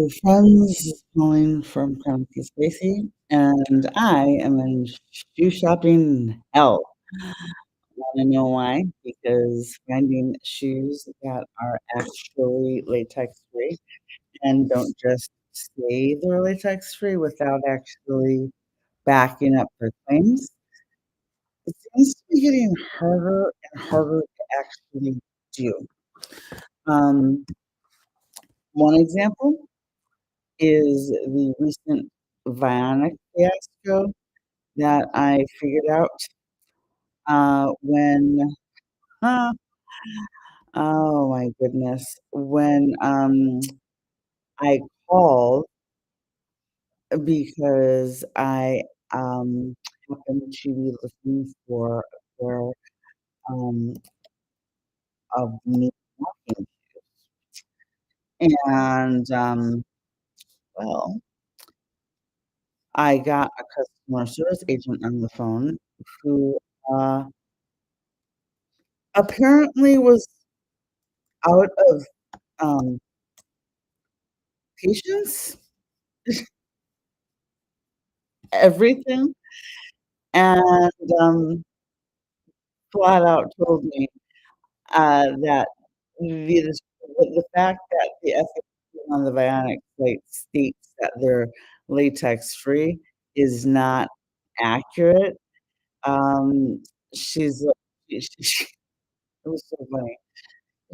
Hello, friends. Calling from Chronically Spacey, and I am in shoe shopping hell. Want to know why? Because finding shoes that are actually latex free and don't just say they're latex free without actually backing up their claims, it seems to be getting harder and harder to actually do. Um, One example is the recent Vionic fiasco that I figured out, when uh, oh my goodness, when, I called because I, happened to be looking for a pair, um, of new walking and, well, I got a customer service agent on the phone who, uh, apparently was out of, um, patience, everything, and, flat out told me, that the fact that the FAQ on the Vionic site states that they're latex free is not accurate. Um, she's like she it was so funny.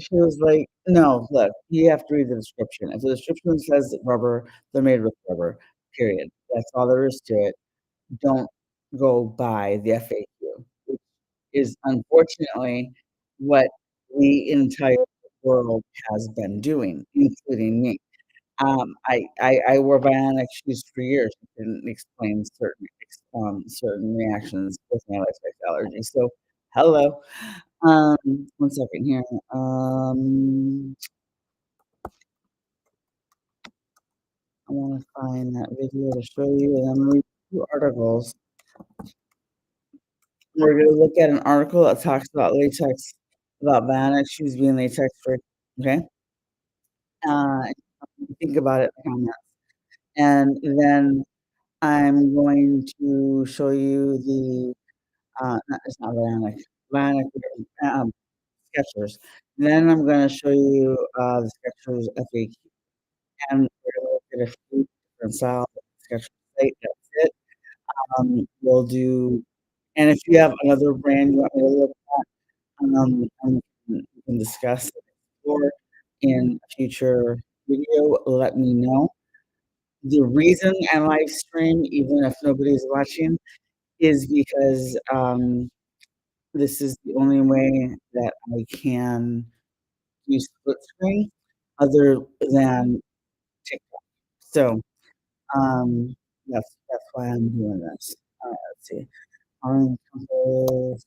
She was like, "No, look, you have to read the description. If the description says rubber, they're made with rubber, period. That's all there is to it. Don't go by the FAQ," which is unfortunately what the entire world has been doing, including me. I wore Bionic shoes for years. It didn't explain certain reactions with my latex allergy. So, hello. One second here. I wanna find that video to show you, and I'm gonna read 2 articles. We're gonna look at an article that talks about latex about Bionic shoes being latex free, okay? Uh, think about it in the comments. And then I'm going to show you the, it's not Bionic, Bionic, Skechers. Then I'm gonna show you, the Skechers FAQ, and we're gonna look at a few different styles of Skechers site, that's it. We'll do and if you have another brand you want me to look and we can discuss it or in a future video, let me know. The reason I live stream, even if nobody's watching, is because, this is the only way that I can use split screen other than TikTok. So, um, that's why I'm doing this. Let's see. Orange Compass.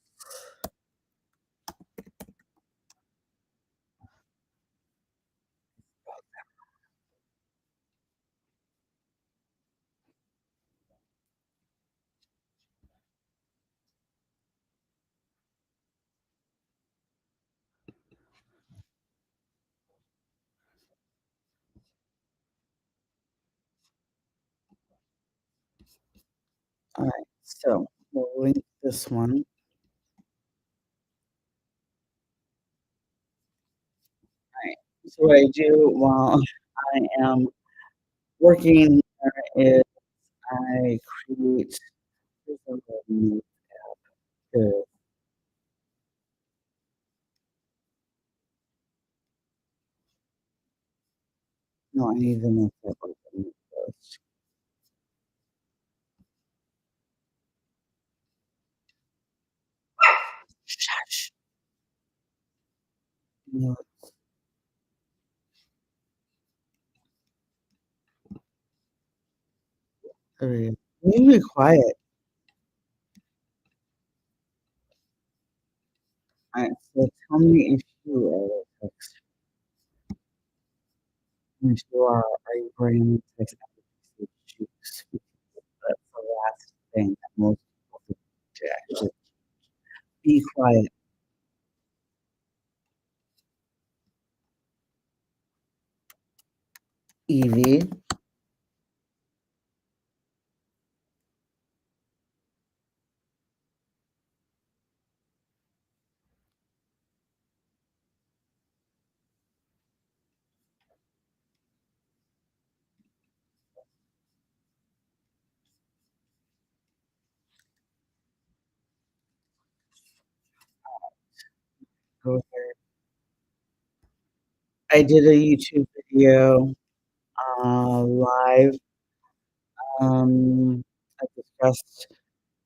Alright, so we'll link this one. Alright, so what I do while I am working is I create here's a little new tab. No, I need the new tab open first. Shush. No, there we go. You be quiet. Alright, so tell me if you are latex. If you are you wearing latex shoes? That's the last thing that most people do to actually be quiet. Evie, go there. I did a YouTube video, live, um, I discussed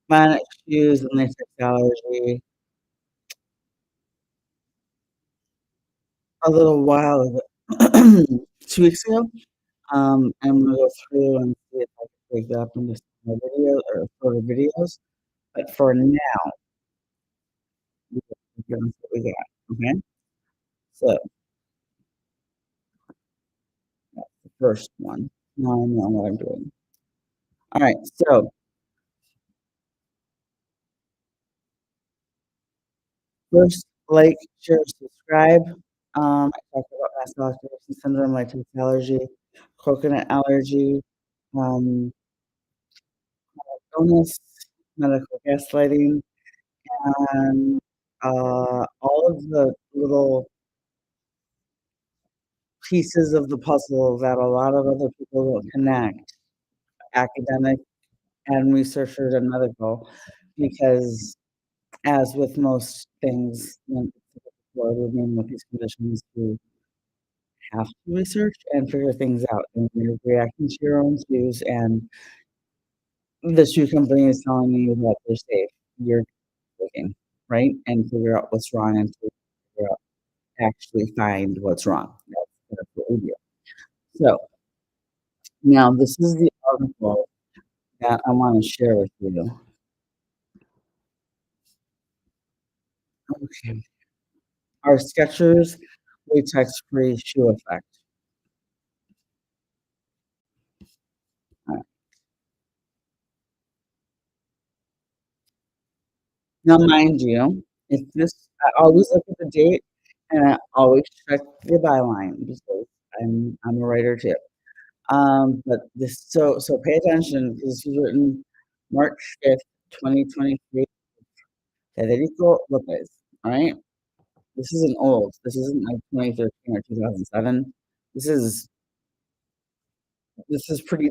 my shoes and latex allergy a little while ago, 2 weeks ago. I'm gonna go through and see if I can break that up into smaller videos or shorter videos, but for now, we're gonna see what we got, okay? So, that's the first one. Now I know what I'm doing. Alright, so first, like, share, subscribe. I talked about mast syndrome, latex allergy, coconut allergy, um, illness, medical gaslighting, and, all of the little pieces of the puzzle that a lot of other people don't connect, academic and researchers and medical, because as with most things, when people are living with these conditions, you have to research and figure things out, and you're reacting to your own cues, and the shoe company is telling you that they're safe. You're looking, right? And figure out what's wrong and to figure out actually find what's wrong. That's what we do. So, now this is the article that I wanna share with you. Okay. Are Skechers latex-free shoe effect? Alright. Now, mind you, if this I always look at the date, and I always check the byline because I'm a writer too. But this so pay attention. This was written March 5th, 2023. Federico Lopez, alright? This isn't old. This isn't like 2013 or 2007. This is this is pretty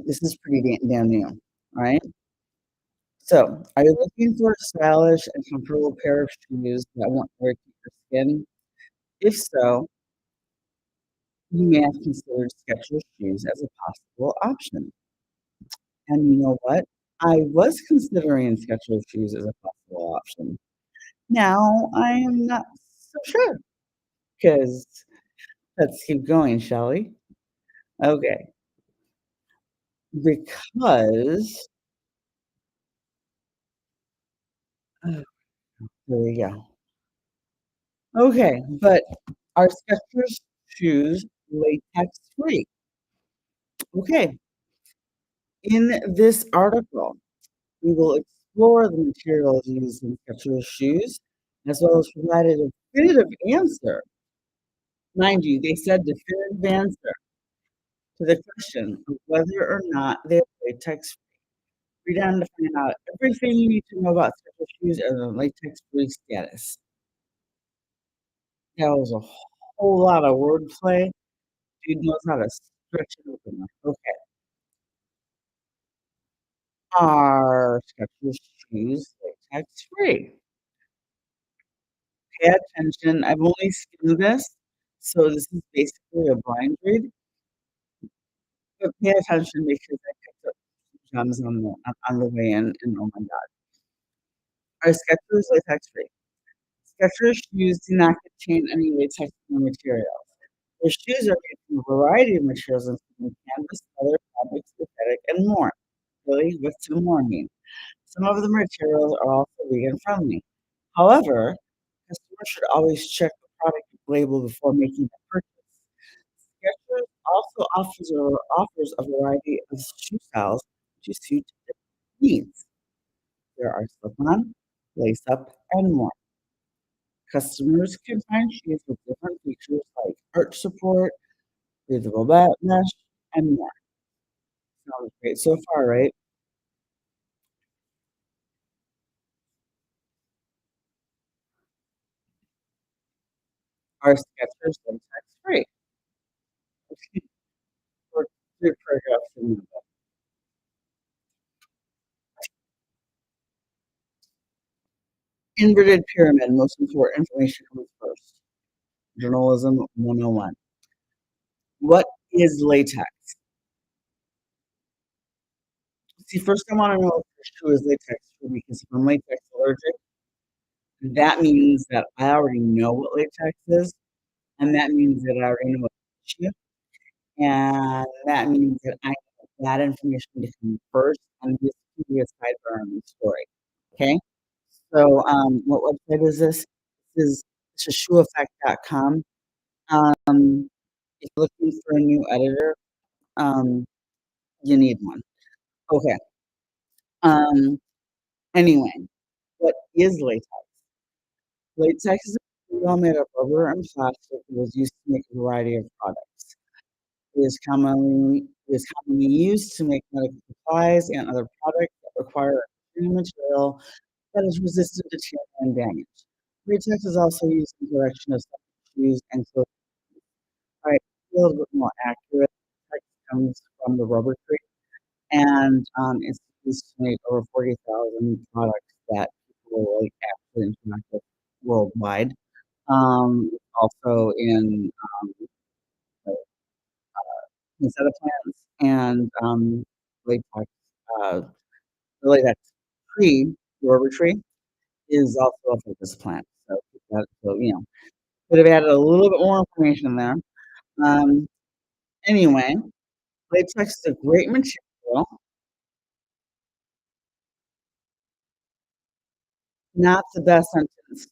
damn new, alright? So, are you looking for a stylish and comfortable pair of shoes that won't irritate your skin? If so, you may have considered Skechers shoes as a possible option. And you know what? I was considering Skechers shoes as a possible option. Now I am not so sure. Because let's keep going, shall we? Okay. Because oh, there we go. Okay, but are Skechers shoes latex free? Okay, in this article, we will explore the materials used in Skechers shoes, as well as provide a definitive answer. Mind you, they said definitive answer to the question of whether or not they're latex free. Read on to find out everything you need to know about Skechers shoes and their latex free status. That was a whole lot of wordplay. Dude knows how to stretch it open. Okay. Are Skechers shoes latex free? Pay attention. I've only skimmed this, so this is basically a blind read, but pay attention because I picked up some gems on the way in, and oh my god. Are Skechers latex free? Skechers shoes do not contain any latex materials. Their shoes are made from a variety of materials including canvas, leather, fabric, synthetic, and more. Really? What's the more mean? Some of the materials are also vegan friendly. However, customers should always check the product label before making a purchase. Skechers also offers a variety of shoe styles to suit different needs. There are slip-on, lace-up, and more. Customers can find shoes with different features like arch support, breathable mesh, and more. Sounds great so far, right? Are Skechers latex free? Or 3 paragraphs in the inverted pyramid, most important information comes first. Journalism 101. What is latex? See, first I wanna know if the shoe is latex free because if I'm latex allergic, that means that I already know what latex is, and that means that I already know what issue, and that means that I need that information to come first, and this can be a sidebar on the story, okay? So, what website is this? This is shoeeffect.com. Um, if you're looking for a new editor, um, you need one. Okay, um, anyway, what is latex? Latex is a material made of rubber and plastic that was used to make a variety of products. It is commonly used to make medical supplies and other products that require a material that is resistant to tear and damage. Latex is also used in correction of shoes and clothing. Alright, a little bit more accurate, latex comes from the rubber tree, and, it's used to make over 40,000 products that people, like, actually interact with worldwide. Also like, inside of plants and, latex, uh, the latex tree, the rubber tree, is also a fungus plant. So, could have added a little bit more information there. Um, anyway, latex is a great material, not the best sentence.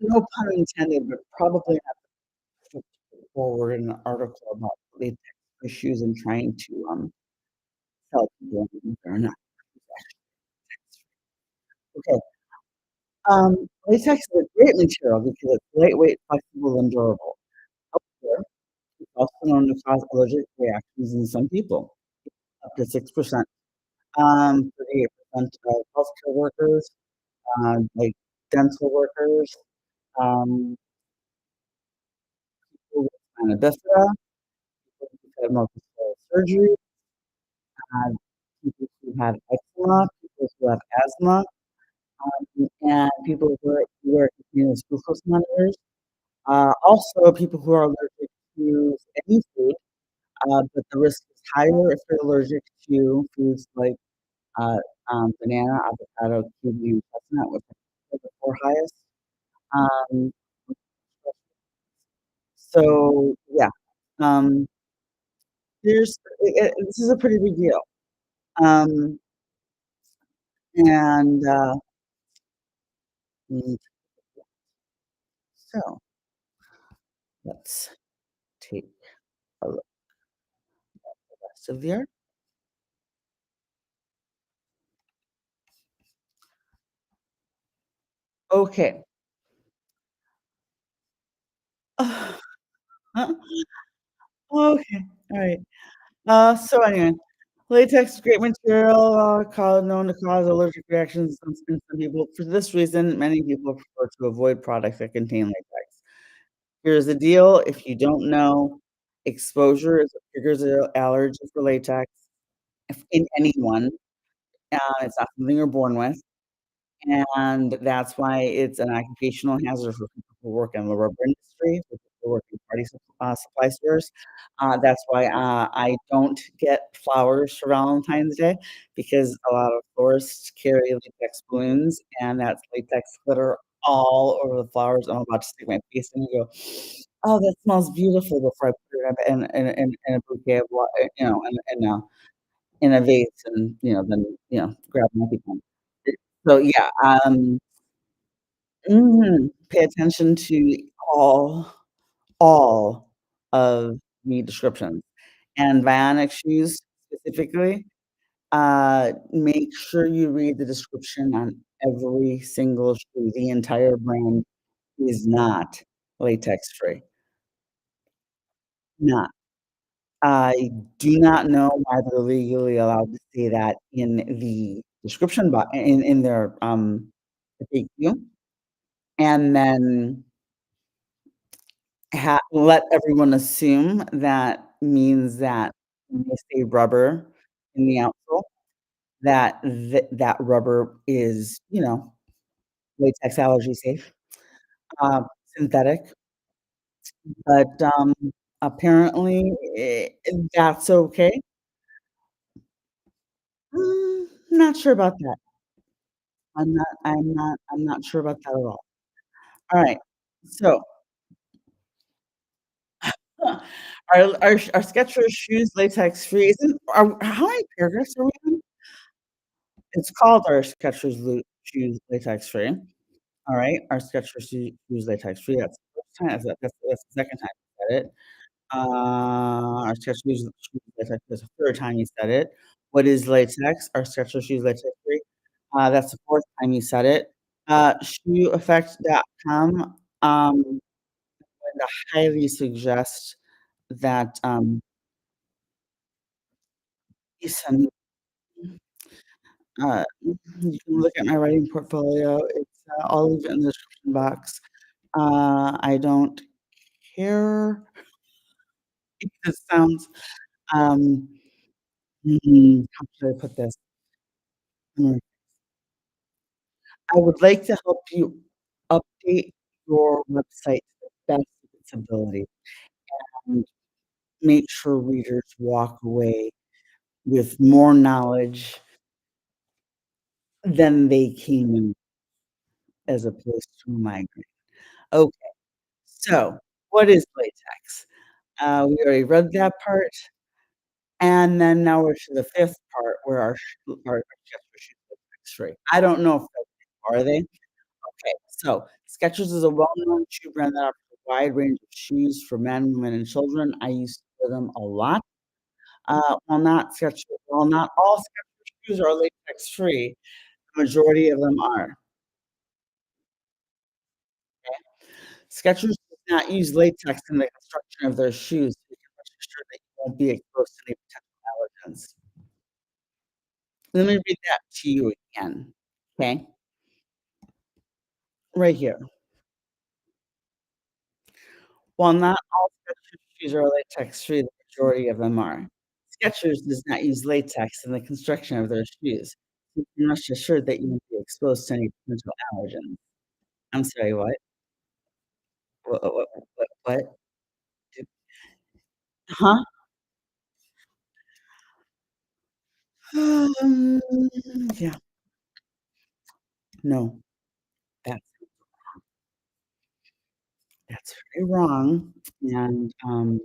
No pun intended, but probably not to put forward in an article about latex issues and trying to, tell people they're not okay. Latex is a great material because it's lightweight, flexible, and durable. However, it's also known to cause allergic reactions in some people, up to 6%. 38% of healthcare workers, like dental workers, um, people with spina bifida, people who've had multiple surgery, people who have eczema, people who have asthma, and people who wear continuous glucose monitors. Also, people who are allergic to any food, but the risk is higher if they're allergic to foods like uh, banana, avocado, kiwi, and chestnut, which are the 4 highest. Um, so yeah, um, this is a pretty big deal. Um, and mm, so let's take a look at the rest of the art. Okay. Okay, all right. So anyway, latex is great material, known to cause allergic reactions in some people. For this reason, many people prefer to avoid products that contain latex. Here's the deal, if you don't know, exposure is what triggers an allergy for latex if in anyone. It's not something you're born with. And that's why it's an occupational hazard for people who work in the rubber industry, for people who work in supply stores. That's why, I don't get flowers for Valentine's Day because a lot of florists carry latex balloons, and that's latex glitter all over the flowers. I'm about to stick my face in and go, "Oh, that smells beautiful," before I put it in a bouquet of in a vase and, then, grab another one. So, yeah, pay attention to all all of the descriptions. And Bionic shoes specifically, make sure you read the description on every single shoe. The entire brand is not. latex free. Not. I do not know why they're legally allowed to say that in the description bo in their, FAQ, and then let everyone assume that means that when they say rubber in the outsole, that that rubber is, latex allergy safe, synthetic, but, apparently, that's okay. Not sure about that. I'm not sure about that at all. Alright, so, are Skechers shoes latex free? Isn't are how many paragraphs are we on? It's called Are Skechers shoes latex free? Alright, are Skechers shoes latex free? That's the first time that's the second time you said it. Are Skechers shoes latex that's the third time you said it. What is latex? Are Skechers shoes latex free? That's the fourth time you said it. Shoeeffect.com, would highly suggest that, you send you can look at my writing portfolio. I'll leave it in the description box. I don't care if this sounds, um, how should I put this? Mm, I would like to help you update your website to the best of its ability and make sure readers walk away with more knowledge than they came in as opposed to a migraine. Okay, so what is latex? We already read that part, and then now we're to the 5th part where our Skechers shoes are latex-free. I don't know if are they? Okay, so Skechers is a well-known shoe brand that offers a wide range of shoes for men, women, and children. I used to wear them a lot. While not all Skechers shoes are latex-free, the majority of them are. Skechers does not use latex in the construction of their shoes, so you can rest assured that you won't be exposed to any potential allergens. Let me read that to you again, okay? Right here. While not all Skechers shoes are latex-free, the majority of them are. Skechers does not use latex in the construction of their shoes, so you can rest assured that you won't be exposed to any potential allergens. I'm sorry, what? What? Huh? Um, yeah, no, that's that's very wrong, and, the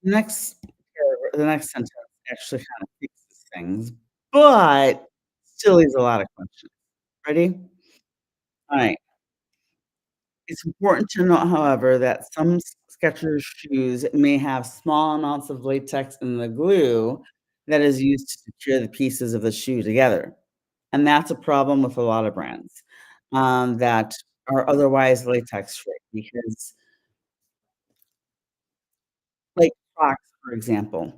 next sentence actually kinda fixes things, but still leaves a lot of questions. Ready? Alright. It's important to note, however, that some Skechers shoes may have small amounts of latex in the glue that is used to secure the pieces of the shoe together, and that's a problem with a lot of brands, that are otherwise latex free because like Crocs, for example,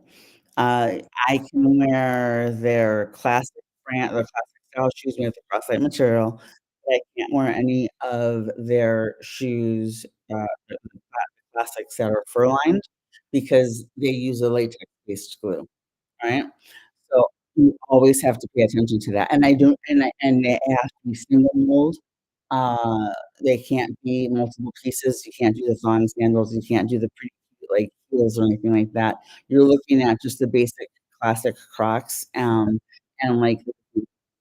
uh, I can wear their classic style shoes made with the Croslite material, but I can't wear any of their shoes, classics that are fur-lined because they use a latex-based glue, right? So, you always have to pay attention to that, and I don't and they have to be single mold, uh, they can't be multiple pieces, you can't do the thong sandals, you can't do the pretty, like, heels or anything like that. You're looking at just the basic classic Crocs, and, like,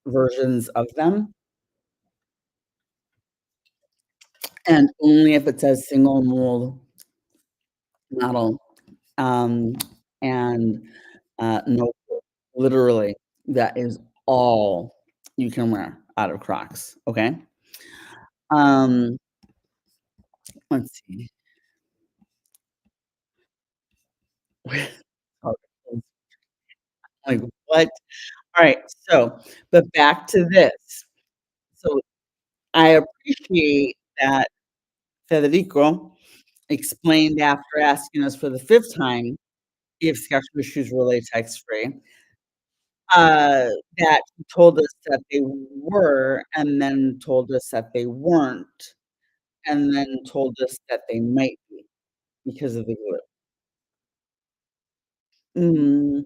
versions of them, and only if it says single mold model, um, and, no literally, that is all you can wear out of Crocs, okay? Um, let's see. Like, what? Alright, so, but back to this. So, I appreciate that Federico explained after asking us for the 5th time if Skechers shoes were latex free, uh, that he told us that they were, and then told us that they weren't, and then told us that they might be because of the glue. Mm,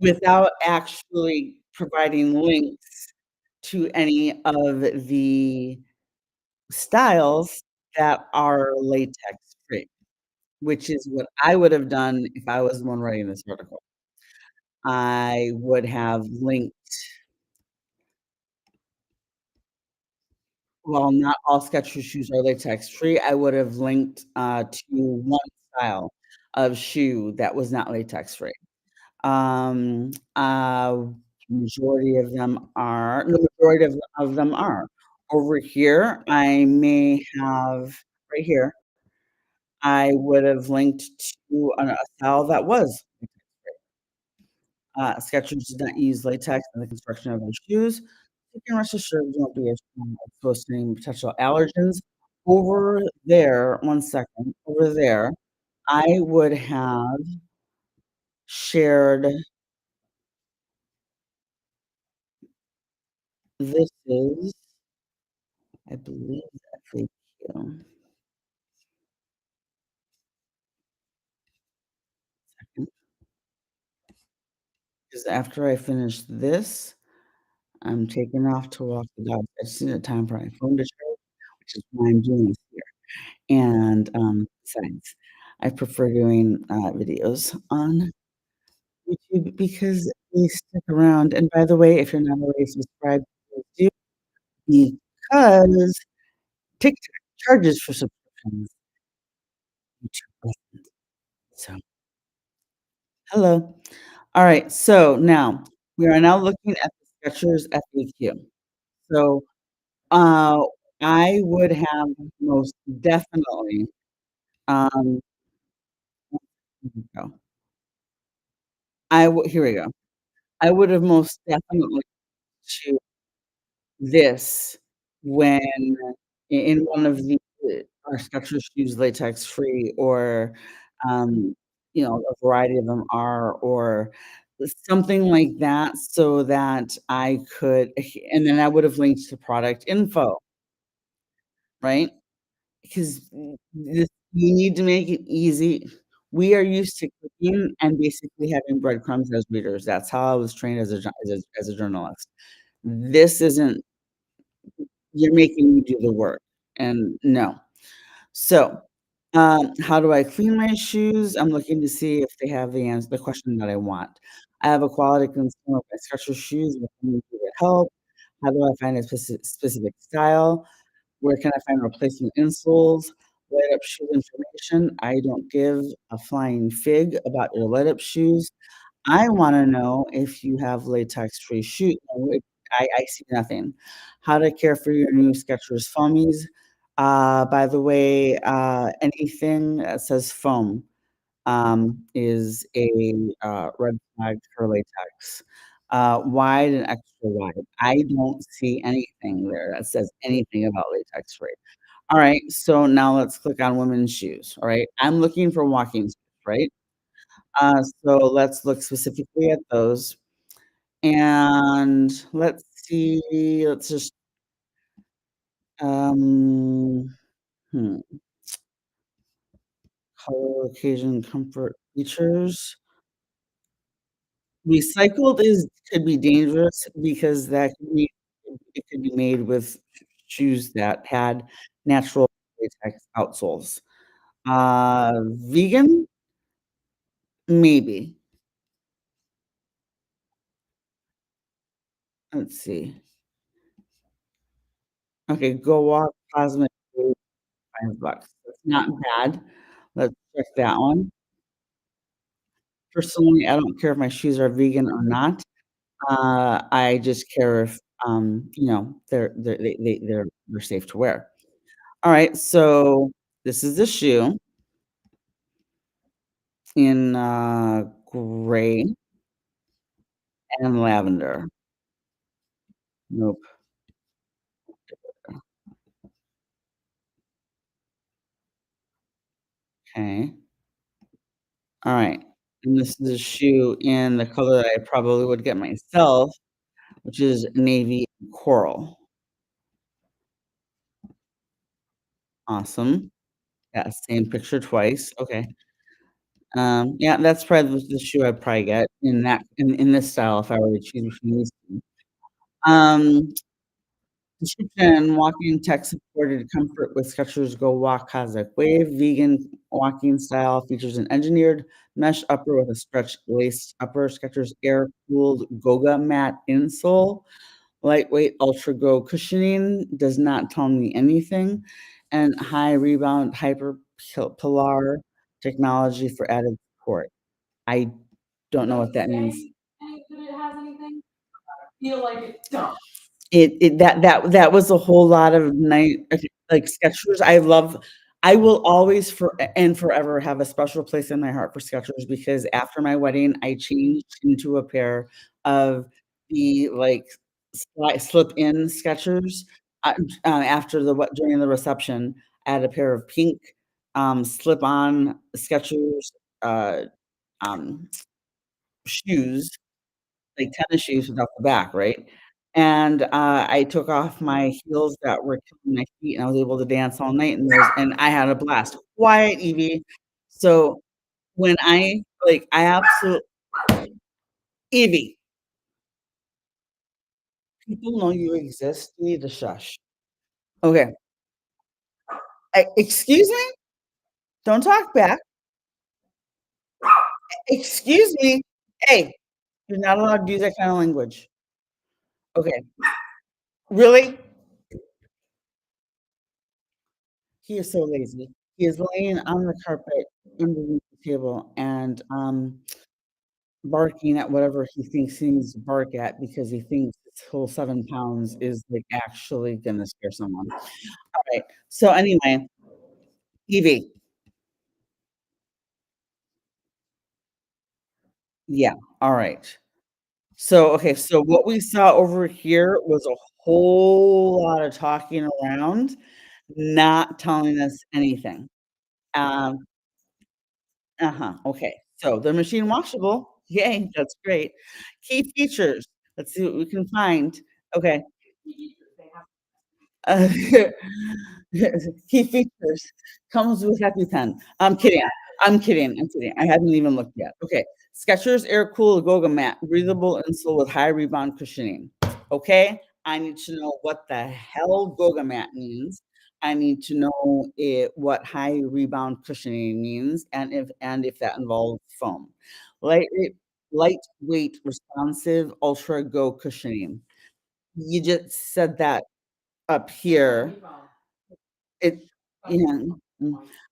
without actually providing links to any of the styles that are latex free, which is what I would have done if I was the one writing this article. I would have linked, well, not all Skechers shoes are latex free, I would have linked, to one style of shoe that was not latex free. Um, uh, Majority of them are, the majority of them are. Over here, I may have right here, I would have linked to a style that was latex free. Skechers did not use latex in the construction of their shoes. You can rest assured you won't be exposed to any potential allergens. Over there, 1 second, over there, I would have shared, this is, I believe, FAQ. 'Cause after I finish this, I'm taking off to walk the dog. I just need a time for my phone to charge, which is why I'm doing this here. And, besides, I prefer doing, videos on YouTube because they stick around, and by the way, if you're not already subscribed, please do, because TikTok charges for subscriptions, YouTube doesn't. So, hello. Alright, so now, we are now looking at the Skechers FAQ. So, uh, I would have most definitely, um, here we go. Here we go. I would have most definitely choose this when in one of the our Skechers shoes latex free, or, um, a variety of them are, or something like that, so that I could, and then I would have linked to product info, right? Because this, you need to make it easy. We are used to cooking and basically having breadcrumbs as readers. That's how I was trained as a journalist. This isn't, you're making me do the work, and no. So, how do I clean my shoes? I'm looking to see if they have the question that I want. I have a quality concern with my Skechers shoes. What can you do to help? How do I find a specific style? Where can I find replacement insoles? Light up shoe information. I don't give a flying fig about your light up shoes. I wanna know if you have latex-free shoe, no, I see nothing. How to care for your new Skechers foamies. By the way, anything that says foam, is a, red flag for latex. Wide and extra wide. I don't see anything there that says anything about latex-free. Alright, so now let's click on women's shoes, alright? I'm looking for walking shoes, right? So let's look specifically at those, and let's see, let's just, um, hmm, color, occasion, comfort, features. Recycled is could be dangerous because that could be, it could be made with shoes that had natural latex outsoles. Vegan? Maybe. Let's see. Okay, Go Walk Cosmic Blue, $5. That's not bad. Let's check that one. Personally, I don't care if my shoes are vegan or not. I just care if, they're safe to wear. Alright, so this is the shoe in, gray and lavender. Nope. Okay. Alright. And this is a shoe in the color that I probably would get myself, which is navy and coral. Awesome. Yeah, same picture twice. Okay. Yeah, that's probably the shoe I'd probably get in this style if I were to choose between these 2. Um, Description: walking tech supported comfort with Skechers Go Walk Cosmic Wave, vegan walking style, features an engineered mesh upper with a stretch laced upper, Skechers air cooled Goga mat insole, lightweight Ultra Go cushioning, does not tell me anything, and high rebound hyper pilar technology for added support. I don't know what that means. That was a whole lot of night okay, like, Skechers, I will always and forever have a special place in my heart for Skechers because after my wedding, I changed into a pair of the, like, slip-in Skechers, after the what during the reception, I had a pair of pink, slip-on Skechers, uh, um, shoes like tennis shoes without the back, right? And, I took off my heels that were killing my feet, and I was able to dance all night in those, and I had a blast. Quiet, Evie. So, when I absolute Evie, people know you exist, you need to shush. Okay. Excuse me? Don't talk back. Excuse me. Hey, you're not allowed to use that kind of language. Okay. Really? He is so lazy. He is laying on the carpet underneath the table and, barking at whatever he thinks he needs to bark at because he thinks his whole 7 pounds is, like, actually gonna scare someone. Alright, so anyway, Evie, yeah, alright. So, okay, so what we saw over here was a whole lot of talking around, not telling us anything. Um Uh-huh, okay. So they're machine washable. Yay, that's great. Key features. Let's see what we can find. Okay. Uh, key features. Comes with EpiPen. I'm kidding. I'm kidding. I'm kidding. I haven't even looked yet. Okay. Skechers Air Cool Goga Mat, breathable insole with high rebound cushioning. Okay. I need to know what the hell Goga Mat means. I need to know what high rebound cushioning means, and if that involves foam. Lightweight, lightweight, responsive, ultra go cushioning. You just said that up here. It yeah,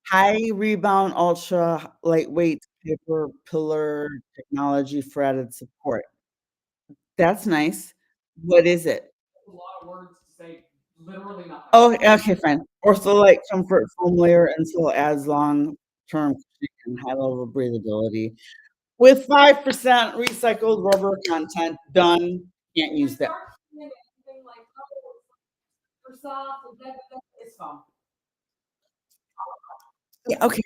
high rebound, ultra lightweight paper pillar technology for added support. That's nice. What is it? Oh, okay, fine. Ortholite comfort foam layer until adds long-term cushioning and high level breathability. With 5% recycled rubber content, done. Can't use that. Yeah, okay.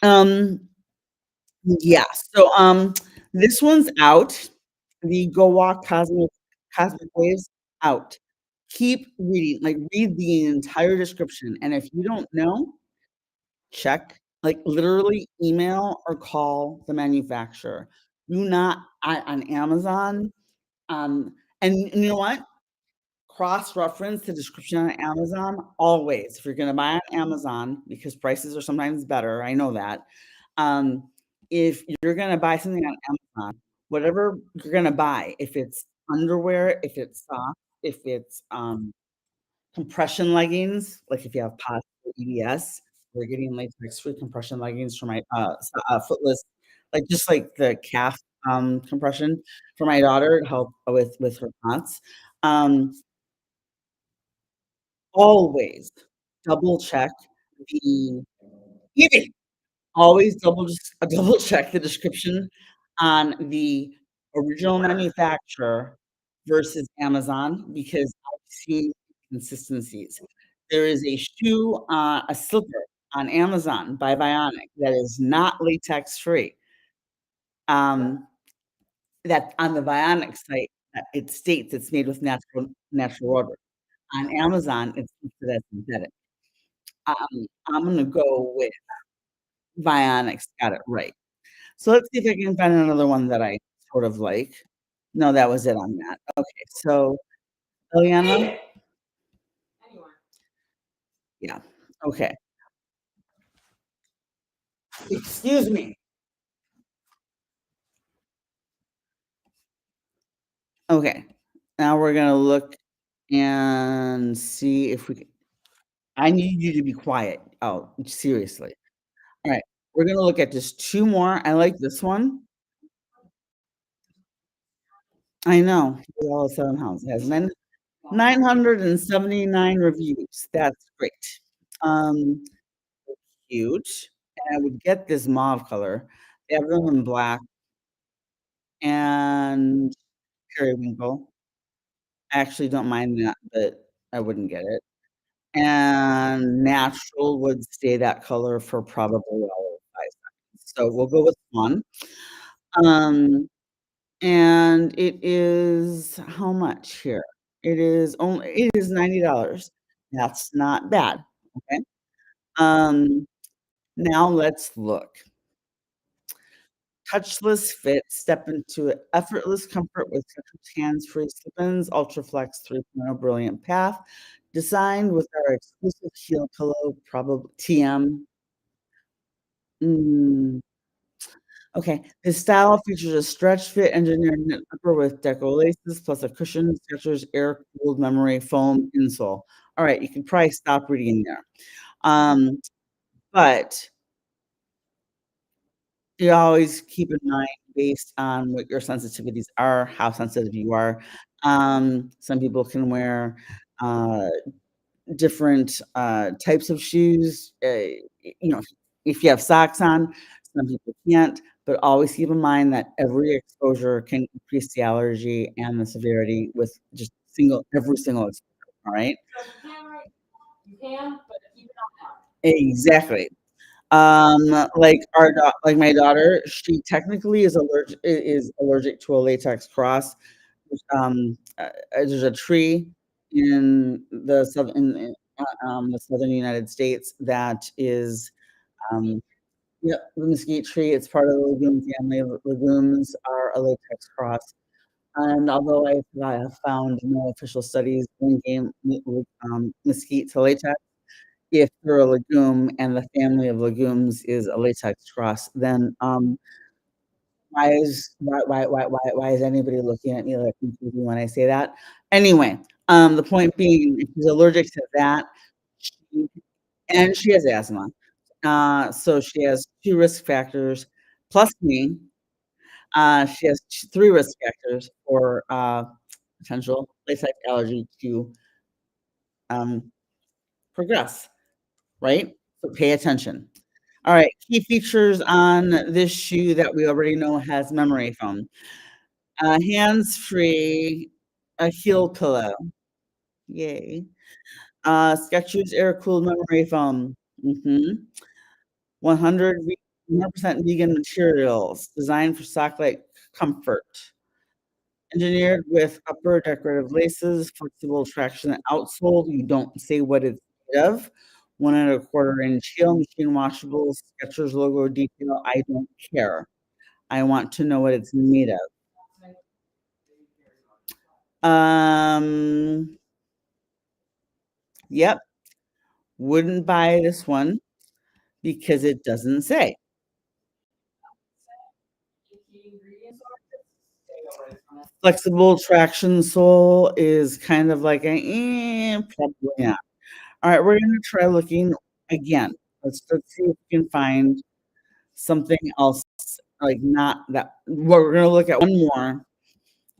Um Yeah, so, this one's out. The Go Walk Cosmic Waves, out. Keep reading, like, read the entire description, and if you don't know, check, like, literally email or call the manufacturer. Do not on Amazon, and you know what? Cross-reference the description on Amazon always. If you're gonna buy on Amazon, because prices are sometimes better, I know that. Um, if you're gonna buy something on Amazon, whatever you're gonna buy, if it's underwear, if it's socks, if it's, compression leggings, like if you have POTS or EDS, we're getting latex-free compression leggings for my, footless like, just like the calf, compression for my daughter to help with her POTS. Um Always double check the even always double check the description on the original manufacturer versus Amazon because I've seen consistencies. There is a shoe, a slipper. on Amazon by Bionic that is not latex free. Um, that on the Bionic site, it states it's made with natural rubber. On Amazon, it's listed as synthetic. I'm gonna go with Bionic's got it right. So let's see if I can find another one that I sort of like. No, that was it on that. Okay, so Eliana? Yeah. Okay. Excuse me. Okay. Now we're gonna look and see if we can I need you to be quiet. Oh, seriously. Alright. We're gonna look at just 2 more. I like this one. I know. All of 7 houses. It has 979 reviews. That's great. Um, Huge. And I would get this mauve color. They have them in black and periwinkle. I actually don't mind that, but I wouldn't get it. And natural would stay that color for probably all of 5 seconds. So we'll go with 1. Um, and it is how much here? It is $90. That's not bad, okay? Um, Now let's look. Touchless fit, step into it. Effortless comfort with Skechers hands-free slip-ins, UltraFlex 3.0 Brilliant Path, designed with our exclusive heel pillow, probably TM. Mm, okay. This style features a stretch fit engineered knit upper with deco laces, plus a cushioned Skechers air-cooled memory foam insole. Alright, you can probably stop reading there. Um, but you always keep in mind based on what your sensitivities are, how sensitive you are. Some people can wear, uh, different, types of shoes, you know, if you have socks on, some people can't, but always keep in mind that every exposure can increase the allergy and the severity with just every single exposure, alright? Exactly. Like my daughter, she technically is allergic to a latex cross. There's a tree in the Southern United States that is, um yeah, the mesquite tree, it's part of the legume family. Legumes are a latex cross, and although I have found no official studies linking mesquite to latex, if they're a legume and the family of legumes is a latex cross, then, why is anybody looking at me like I'm crazy when I say that? Anyway, the point being, if she's allergic to that, she and she has asthma. So she has 2 risk factors plus me. She has 3 risk factors for, potential latex allergy to, um, progress, right? So pay attention. Alright, key features on this shoe that we already know has memory foam. Hands-free, a heel pillow, yay. Skechers air-cooled memory foam, 100% vegan materials, designed for sock-like comfort. Engineered with upper decorative laces, flexible traction outsole, you don't say what it's made of. 1 1/4 inch heel, machine washable, Skechers logo detail, I don't care. I want to know what it's made of. Um, yep, wouldn't buy this one because it doesn't say. Flexible traction sole is kind of like probably not. Alright, we're gonna try looking again. Let's see if we can find something else, like, not that we're gonna look at 1 more,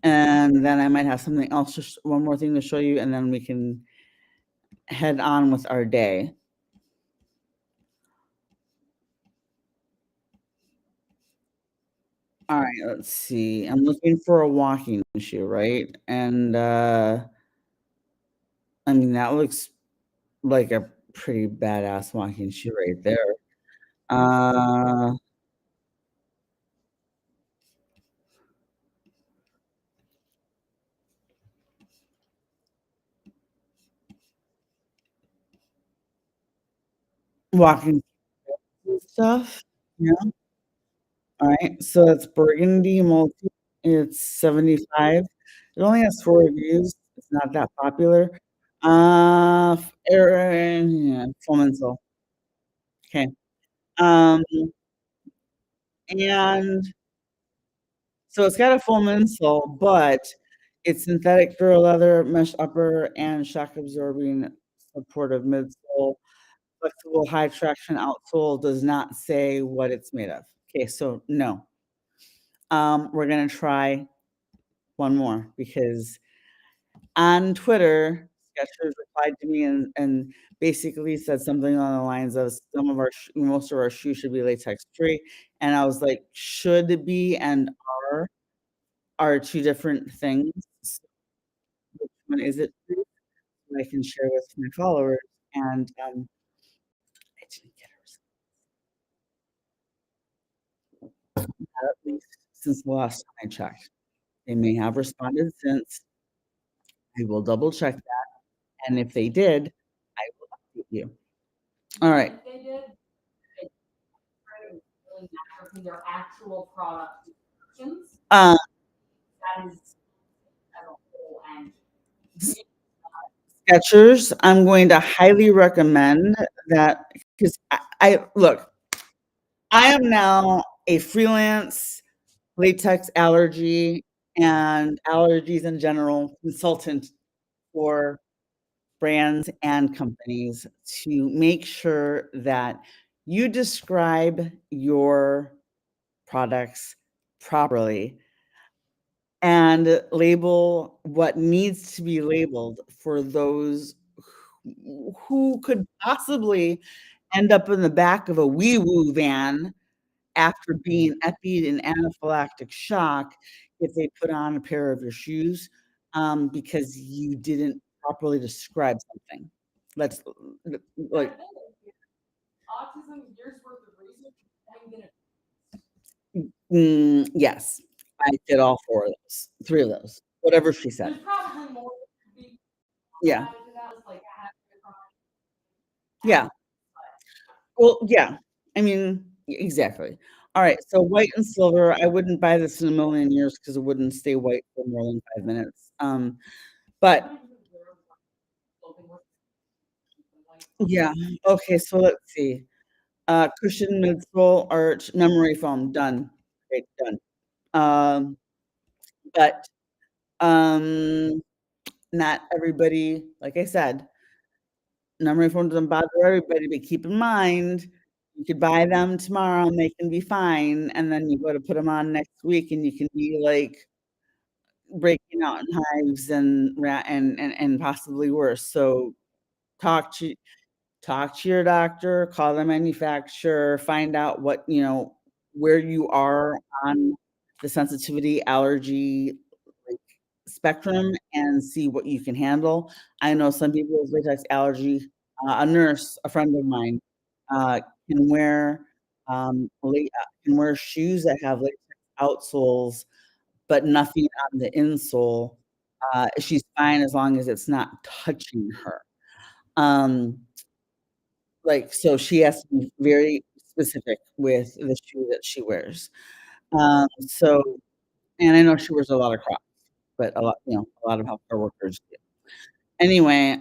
and then I might have something else, just 1 more thing to show you, and then we can head on with our day. Alright, let's see. I'm looking for a walking shoe, right? And, I mean, that looks like a pretty badass walking shoe right there. Uh, walking stuff. Yeah. Alright, so it's burgundy multi, it's 75. It only has 4 reviews, it's not that popular. F yeah, full insole. 'Kay. Um, and so it's got a full insole, but it's synthetic fur leather, mesh upper, and shock absorbing supportive midsole. Flexible high traction outsole does not say what it's made of. Okay, so no. We're gonna try one more because on Twitter, Skechers replied to me and basically said something along the lines of some of our most of our shoes should be latex free, and I was like, "Should be and are 2 different things. So which one is it, please? So I can share with my followers." And, I didn't get a response, at least since the last time I checked. They may have responded since. I will double check that, and if they did, I will update you. Alright. Um, Skechers, I'm going to highly recommend that because I look, I am now a freelance latex allergy and allergies in general consultant for brands and companies to make sure that you describe your products properly and label what needs to be labeled for those who could possibly end up in the back of a wee woo van after being epied in anaphylactic shock if they put on a pair of your shoes, because you didn't properly describe something. Let's like yes, I did all 4 of those, 3 of those, whatever she said. Yeah, yeah. Well, yeah. I mean, exactly. Alright, so white and silver, I wouldn't buy this in a million years because it wouldn't stay white for more than 5 minutes, but yeah, okay, so let's see. Cushion midsole arch, memory foam, done. Okay, done. Um, but, um, not everybody like I said, memory foam doesn't bother everybody, but keep in mind, you could buy them tomorrow and they can be fine, and then you go to put them on next week and you can be, like, breaking out in hives and and possibly worse, so talk to talk to your doctor, call the manufacturer, find out what, where you are on the sensitivity allergy, like, spectrum and see what you can handle. I know some people with latex allergy, a nurse, a friend of mine, uh, can wear, can wear shoes that have latex outsoles, but nothing on the insole. She's fine as long as it's not touching her. Um like, so she has to be very specific with the shoe that she wears. So and I know she wears a lot of Crocs, but a lot of healthcare workers do. Anyway,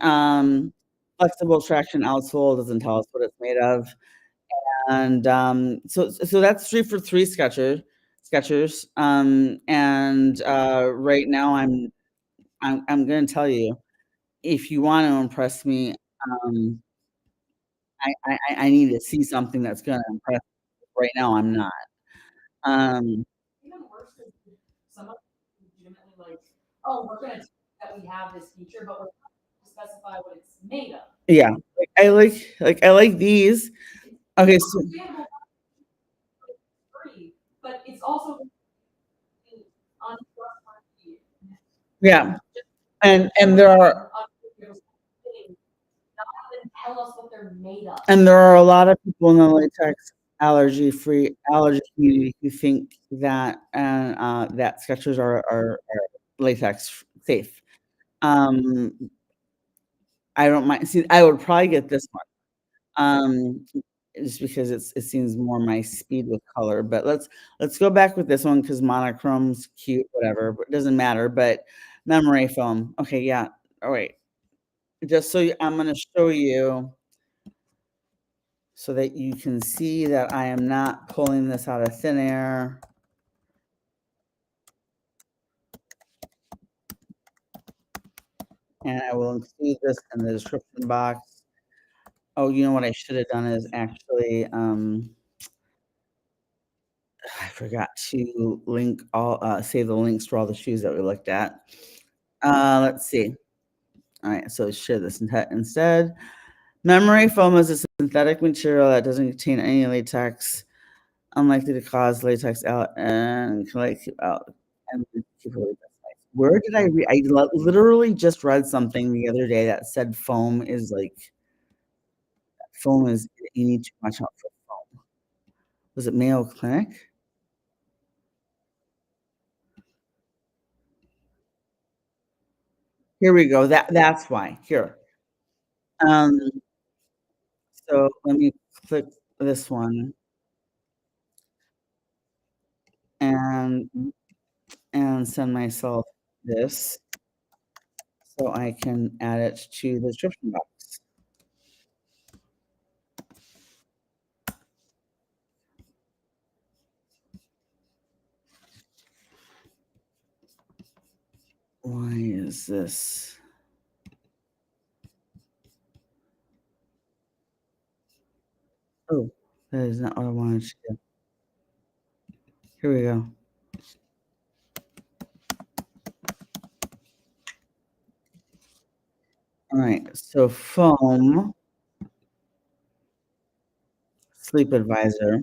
flexible traction outsole doesn't tell us what it's made of, and, so that's 3 for 3 Skechers, and, right now I'm gonna tell you, if you wanna impress me, um, I need to see something that's gonna impress. Right now, I'm not. Um yeah, I like these. Okay, so yeah, and there are And there are a lot of people in the latex allergy community who think that that Skechers are latex safe. Um, I don't mind see, I would probably get this one, just because it seems more my speed with color, but let's go back with this one because monochrome's cute, whatever, but it doesn't matter, but memory foam. Okay, yeah. Oh, wait. Just so you I'm gonna show you so that you can see that I am not pulling this out of thin air. And I will include this in the description box. Oh, you know what I should have done is actually, I forgot to link all save the links for all the shoes that we looked at. Let's see. All right, so share this instead. Memory foam is a synthetic material that doesn't contain any latex, unlikely to cause latex out and can like keep out and keep away dust mites. Where did I read? Literally just read something the other day that said foam is you need to watch out for foam. Was it Mayo Clinic? Here we go. That's why. Here. Um, so let me click this one and send myself this so I can add it to the description box. Why is this? Oh, that is not what I wanted to do. Here we go. All right, so foam sleep advisor.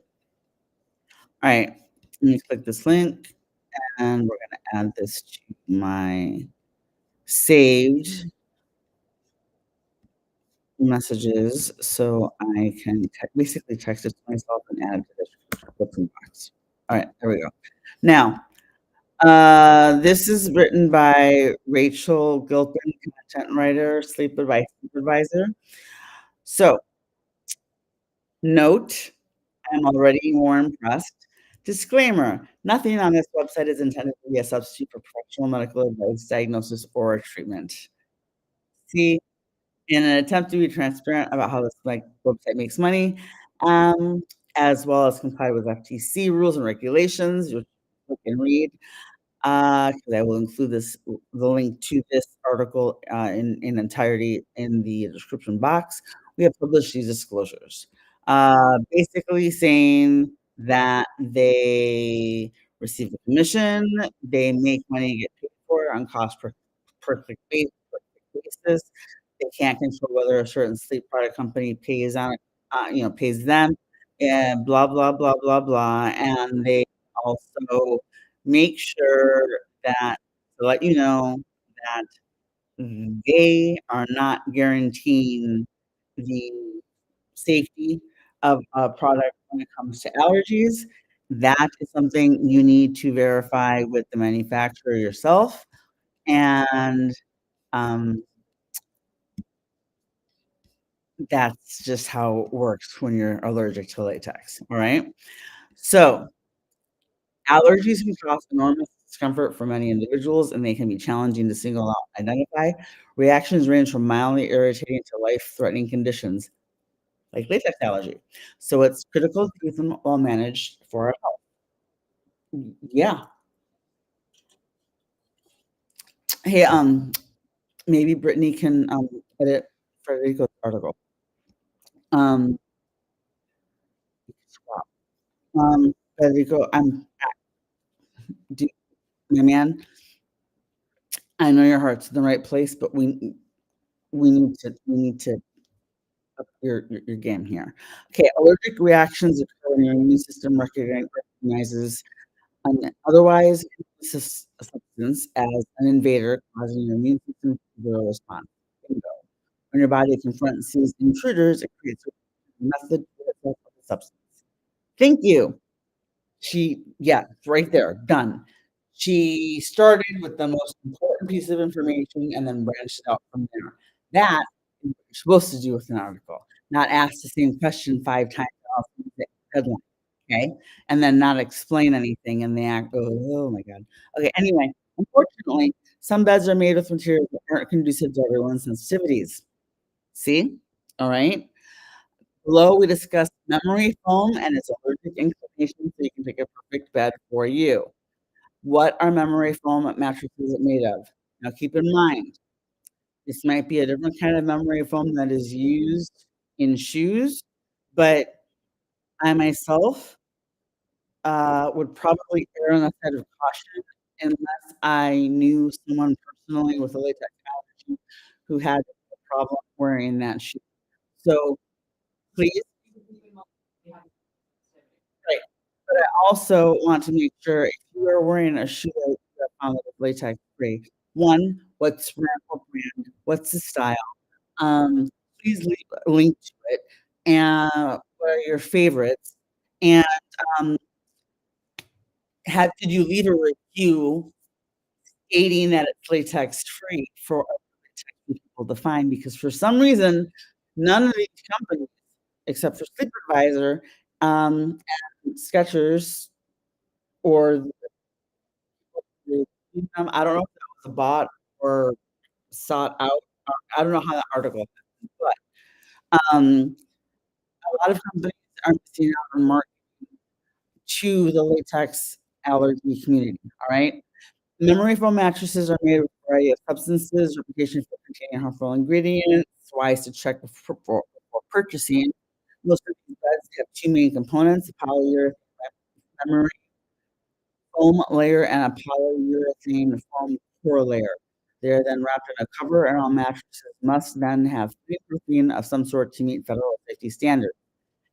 All right, let me click this link and we're gonna add this to my saved messages so I can basically text it to myself and add it to the description box. All right, there we go. Now, this is written by Rachel Gilpin, content writer, sleep advice advisor. So, note, I'm already more impressed. Disclaimer, nothing on this website is intended to be a substitute for professional medical advice, diagnosis, or treatment. See, in an attempt to be transparent about how this website makes money, as well as comply with FTC rules and regulations, which you can read. 'Cause I will include the link to this article, in entirety in the description box. We have published these disclosures, basically saying that they receive a commission, they make money, get paid for it on cost per click basis. They can't control whether a certain sleep product company pays on it, pays them, and blah, blah, blah, blah, blah, and they also make sure that to let you know that they are not guaranteeing the safety of a product when it comes to allergies. That is something you need to verify with the manufacturer yourself, and, um, that's just how it works when you're allergic to latex, alright? So allergies can cause enormous discomfort for many individuals, and they can be challenging to single out and identify. Reactions range from mildly irritating to life-threatening conditions like latex allergy. So it's critical to keep them well managed for our health. Yeah. Hey, maybe Brittany can, edit Frederico's article. Um, swap. Federico, do my man, I know your heart's in the right place, but we need to up your game here. Okay, allergic reactions occur when your immune system recognizes an otherwise innocent substance as an invader, causing your immune system to do a response. Bingo. When your body confronts these intruders, it creates a method to itself of the substance. Thank you. Yeah, it's right there, done. She started with the most important piece of information and then branched out from there. That is what you're supposed to do with an article, not ask the same question 5 times off the headline, okay? And then not explain anything and the act goes, "Oh my god." Okay, anyway, unfortunately, some beds are made with materials that aren't conducive to everyone's sensitivities. See? Alright? Below, we discuss memory foam and its allergic inclination so you can pick a perfect bed for you. What are memory foam mattresses made of? Now keep in mind, this might be a different kind of memory foam that is used in shoes, but I myself, would probably err on the side of caution unless I knew someone personally with a latex allergy who had a problem wearing that shoe. So, please. Right, but I also want to make sure if you are wearing a shoe that found that is latex free, 1, what's brand, what brand, what's the style? Please leave a link to it, and what are your favorites? And, um, have did you leave a review stating that it's latex free for other latex people to find? Because for some reason, none of these companies, except for Sleepadvisor, and Skechers or I don't know if that was a bot or sought out. I don't know how that article happened, but, a lot of companies are missing out on marketing to the latex allergy community, alright? Memory foam mattresses are made with a variety of substances, reputation for containing harmful ingredients, wise to check before purchasing. Most of these beds have 2 main components, a polyurethane memory foam layer and a polyurethane foam core layer. They are then wrapped in a cover, and all mattresses must then have proofing of some sort to meet federal safety standards.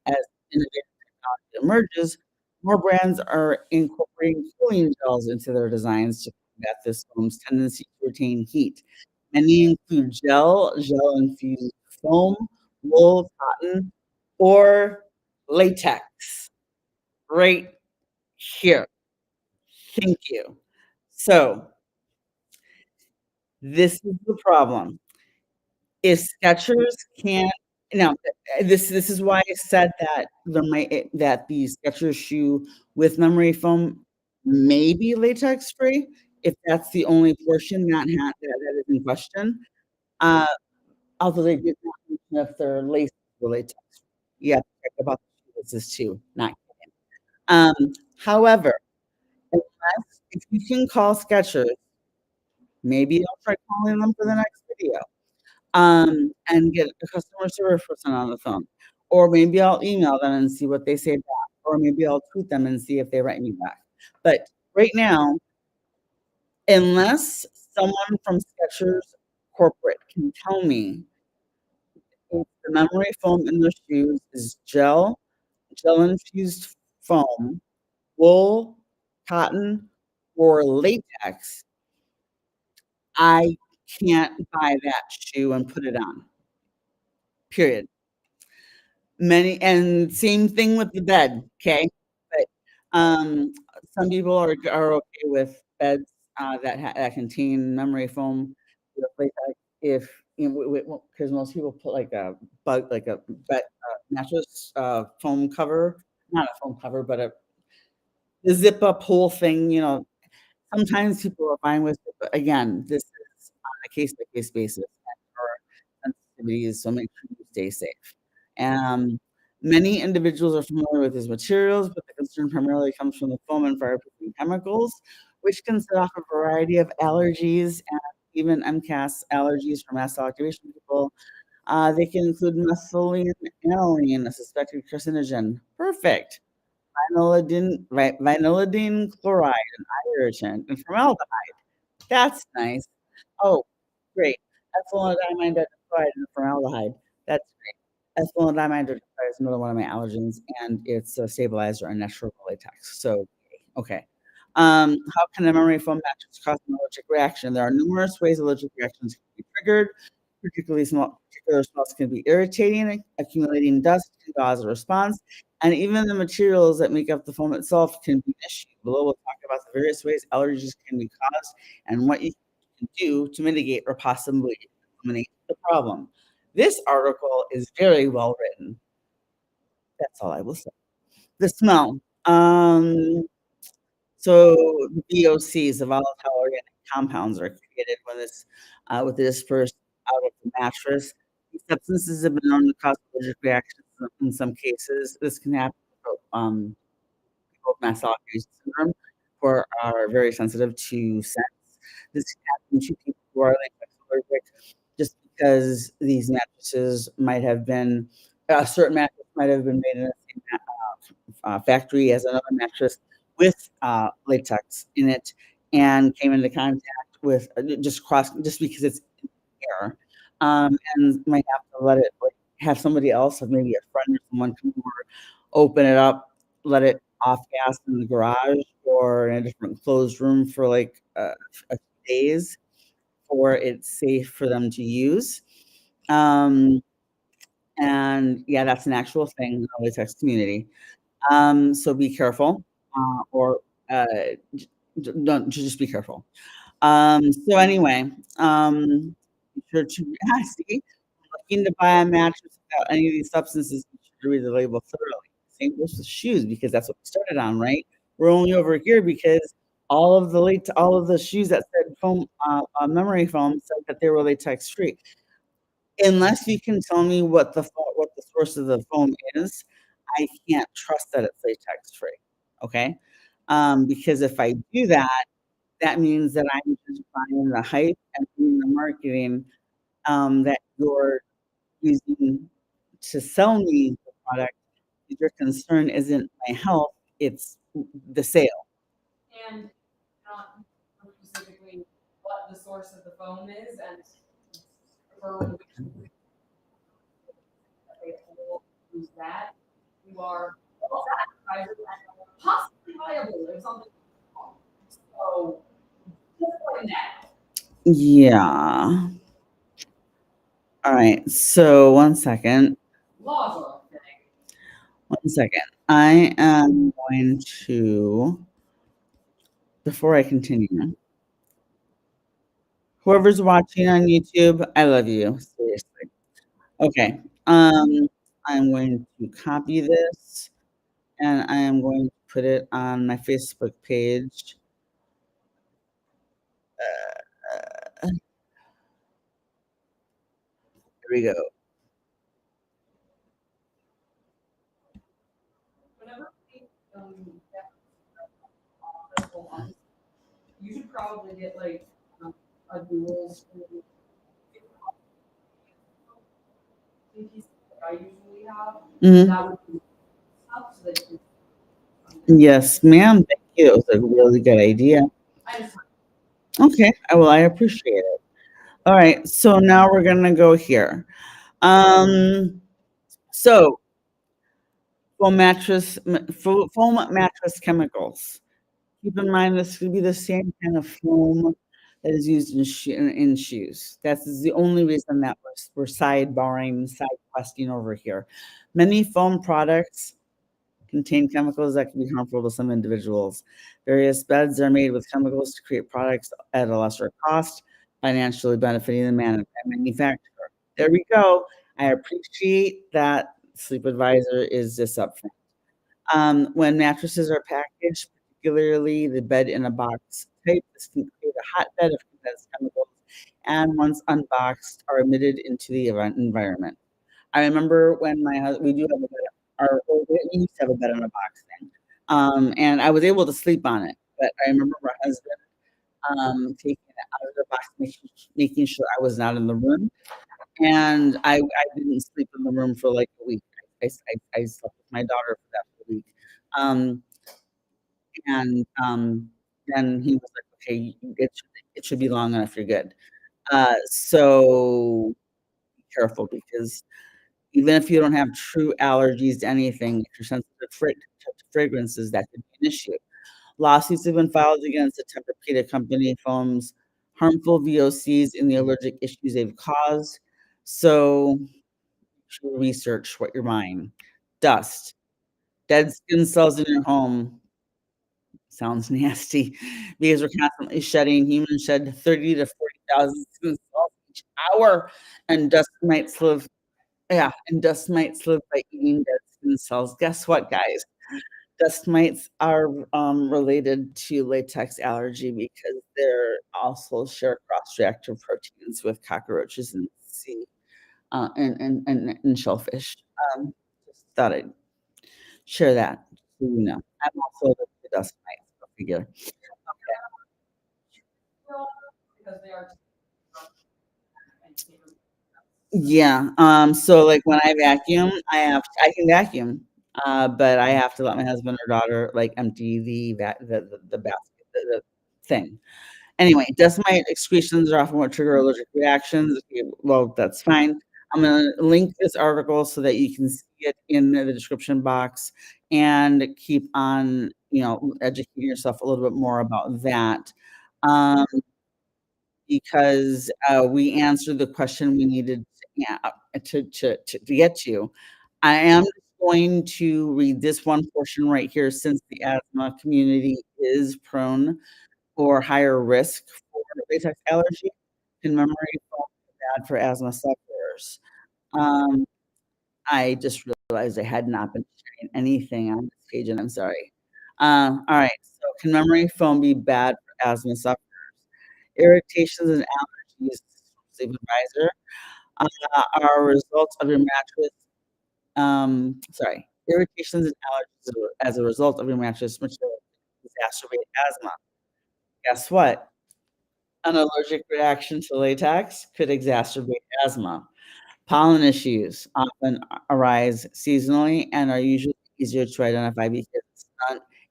As innovative technology emerges, more brands are incorporating cooling gels into their designs to combat this foam's tendency to retain heat. Many include gel-infused foam, wool, cotton, or latex. Right here. Thank you. So, this is the problem. If Skechers can't now, this is why I said that that the Skechers shoe with memory foam may be latex free, if that's the only portion that is in question, uh, although they did not mention if their laces were latex. You have to check about the shoelaces too, not kidding. However, if you can call Skechers, maybe I'll try calling them for the next video. And get a customer service person on the phone. Or maybe I'll email them and see what they say back, or maybe I'll tweet them and see if they write me back. But right now, unless someone from Skechers corporate can tell me if the memory foam in their shoes is gel-infused foam, wool, cotton, or latex, I can't buy that shoe and put it on, period. Many and same thing with the bed, okay? But, some people are okay with beds, that contain memory foam with latex if, you know, 'cause most people put like a mattress, foam cover, not a foam cover, but the zip up whole thing, you know. Sometimes people are fine with it, but again, this is on a case-by-case basis and for sensitivities, so make sure you stay safe. Many individuals are familiar with these materials, but the concern primarily comes from the foam and fireproofing chemicals, which can set off a variety of allergies and even MCAS allergies for mast cell activation people. They can include methylene aniline, a suspected carcinogen. Perfect. Vinylidene chloride, an irritant, and formaldehyde. That's nice. Oh, great. Ethylene dichloride and formaldehyde. That's great. Ethylene dichloride is another one of my allergens, and it's a stabilizer and natural latex. So, okay. How can a memory foam mattress cause an allergic reaction? There are numerous ways allergic reactions can be triggered, particularly particular smells can be irritating, accumulating dust can cause a response, and even the materials that make up the foam itself can be an issue. Below, we'll talk about the various ways allergies can be caused and what you can do to mitigate or possibly eliminate the problem. This article is very well written. That's all I will say. The smell. So the VOCs, the volatile organic compounds, are created when this with the dispersed out of the mattress. These substances have been known to cause allergic reactions in some cases. This can happen with people with mast cell syndrome who are very sensitive to scents. This can happen to people who are latex allergic just because these mattresses might have been a certain mattress might have been made in the same factory as another mattress with latex in it and came into contact with just because it's in the air, and might have to let it like have somebody else, or maybe a friend or someone come over, open it up, let it off gas in the garage or in a different closed room for like a few days for it's safe for them to use. Um, and yeah, that's an actual thing in the latex community. So be careful, or, uh, j don't just be careful. So anyway, be sure to see, looking to buy a mattress without any of these substances, be sure to read the label thoroughly. Same goes with shoes because that's what we started on, right? We're only over here because all of the shoes that said foam, memory foam said that they were latex free. Unless you can tell me what the source of the foam is, I can't trust that it's latex free, okay? Because if I do that, that means that I'm just buying the hype and doing the marketing, that you're using to sell me the product. Your concern isn't my health, it's the sale. And not specifically what the source of the foam is and prefer they will use that. You are well satisfied and possibly viable if something wrong. So just like that. Yeah. Alright, so 1 second. Laws are a thing. 1 second. I am going to before I continue, whoever's watching on YouTube, I love you, seriously. Okay, I'm going to copy this, and I am going to put it on my Facebook page. Here we go. Whenever we get physical ones, you should probably get like a dual screen piece like I usually have. Mhm. That would be stuff so that you Yes, ma'am, thank you, it was a really good idea. I just Okay, I appreciate it. Alright, so now we're gonna go here. Um, so foam mattress chemicals. Keep in mind this could be the same kind of foam that is used in shoes. That's the only reason that we're sidebarring, side questing over here. Many foam products contain chemicals that can be harmful to some individuals. Various beds are made with chemicals to create products at a lesser cost, financially benefiting the manufacturer. There we go. I appreciate that Sleep Advisor is this upfront. When mattresses are packaged, particularly the bed in a box type, this can create a hotbed of condensed chemicals, and once unboxed, are emitted into the environment. I remember when we do have a bed, we used to have a bed in a box thing, and I was able to sleep on it, but I remember my husband, taking it out of the box, making sure I was not in the room, and I didn't sleep in the room for, like, a week. I slept with my daughter for that whole week. Um, and, then he was like, "Okay, it should be long enough, you're good." So be careful because even if you don't have true allergies to anything, if you're sensitive to fragrances, that could be an issue. Lawsuits have been filed against the Tempur-Pedic company foam's harmful VOCs and the allergic issues they've caused. So research what you're buying. Dust, dead skin cells in your home. Sounds nasty because we're constantly shedding. Humans shed 30 to 40,000 skin cells each hour, and dust mites live. Yeah, and dust mites live by eating dead skin cells. Guess what, guys? Dust mites are related to latex allergy because they're also share cross-reactive proteins with cockroaches and sea and shellfish. Just thought I'd share that so you know. I'm also allergic to dust mites. Go figure. because they are and paper. Yeah, so, like, when I vacuum, I can vacuum, but I have to let my husband or daughter, like, empty the basket, the thing. Anyway, dust mite excretions are often what trigger allergic reactions. Okay, well, that's fine. I'm gonna link this article so that you can see it in the description box and keep on, educating yourself a little bit more about that. Um because, we answered the question we needed to get to. I am just going to read this one portion right here since the asthma community is prone or higher risk for latex allergy and memory foam is bad for asthma sufferers. Um, I just realized I had not been sharing anything on this page, and I'm sorry. Alright, so can memory foam be bad for asthma sufferers? Irritations and allergies, sleep advisor, are a result of your mattress irritations and allergies as a result of your mattress material exacerbate asthma. Guess what? An allergic reaction to latex could exacerbate asthma. Pollen issues often arise seasonally and are usually easier to identify because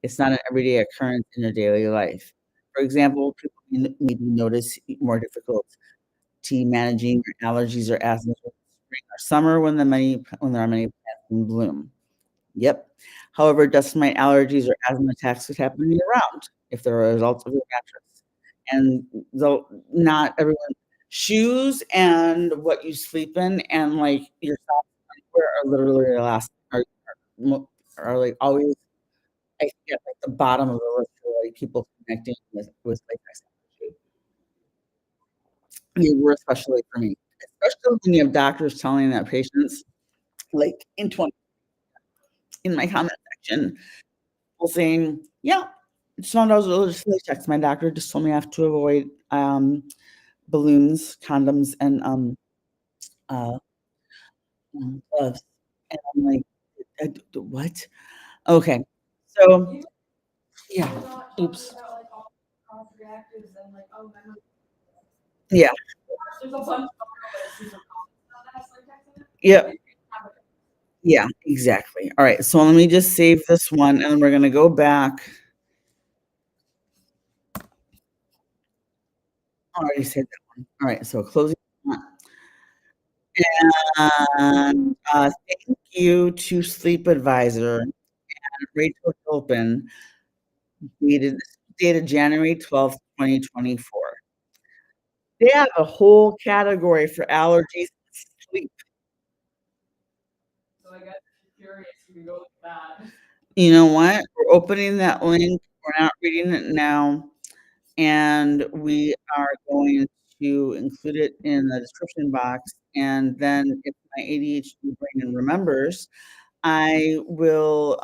it's not an everyday occurrence in your daily life. For example, people maybe notice more difficult to managing your allergies or asthma during spring or summer when there are many plants in bloom. Yep. However, dust mite allergies or asthma attacks could happen year-round if they're a result of your mattress. And though not everyone shoes and what you sleep in and, like, your socks and underwear are literally the last are, like, always, I think, at, like, the bottom of the list for, like, people connecting with latex allergy. They were especially for me, especially when you have doctors telling that patients, like, in my comment section, people saying, "Yeah, I just found out I was allergic to latex. My doctor just told me I have to avoid, balloons, condoms, and, uh, gloves." And I'm like, d what?" Okay. So You yeah. We're not talking Oops. about, like, all cross reactives and, like, oh, memory. Yeah. There's a bunch of other super common stuff that has latex in it. Yep. Have it. Yeah, exactly. Alright, so let me just save this one, and we're gonna go back. I already saved that one. Alright, so closing and, thank you to Sleep Advisor and Rachel Hilpin, dated January 12th, 2024. They have a whole category for allergies and sleep. So I guess if you're curious, you can go look at that. You know what? We're opening that link. We're not reading it now, and we are going to include it in the description box, and then if my ADHD brain remembers, I will,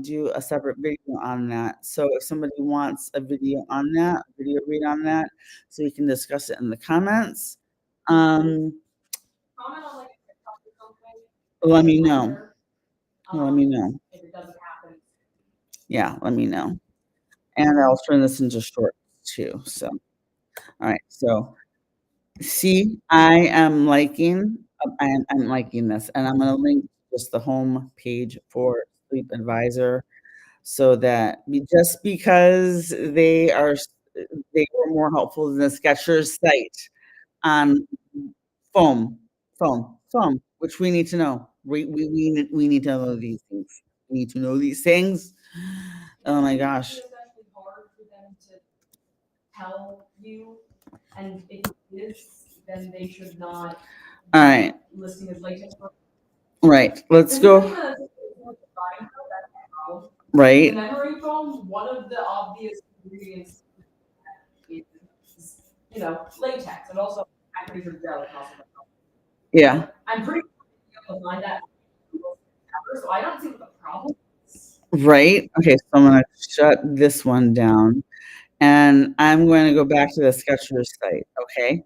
do a separate video on that. So if somebody wants a video on that, a video read on that, so we can discuss it in the comments, um, Comment on, like, a TikTok or something. let me know. Reminder, Let me know. if it doesn't happen. Yeah, let me know. And I'll turn this into shorts too, so alright, so see, I'm liking this, and I'm gonna link just the home page for Sleep Advisor so that just because they were more helpful than the Skechers site on foam, foam, which we need to know. We need to know these things. We need to know these things. Oh my gosh. It's especially hard for them to tell you, and if it is, then they should not Alright. listing as latex. Right. Let's Because the go thing that is with the buying though, that's my problem. The right. memory foam, one of the obvious ingredients is, latex, and also I'm pretty sure gel can also. Yeah. I'm pretty sure you'll find that in Google Sheckers, so I don't see what the problem is. Right? Okay, so I'm gonna shut this one down, and I'm going to go back to the Skechers site, okay?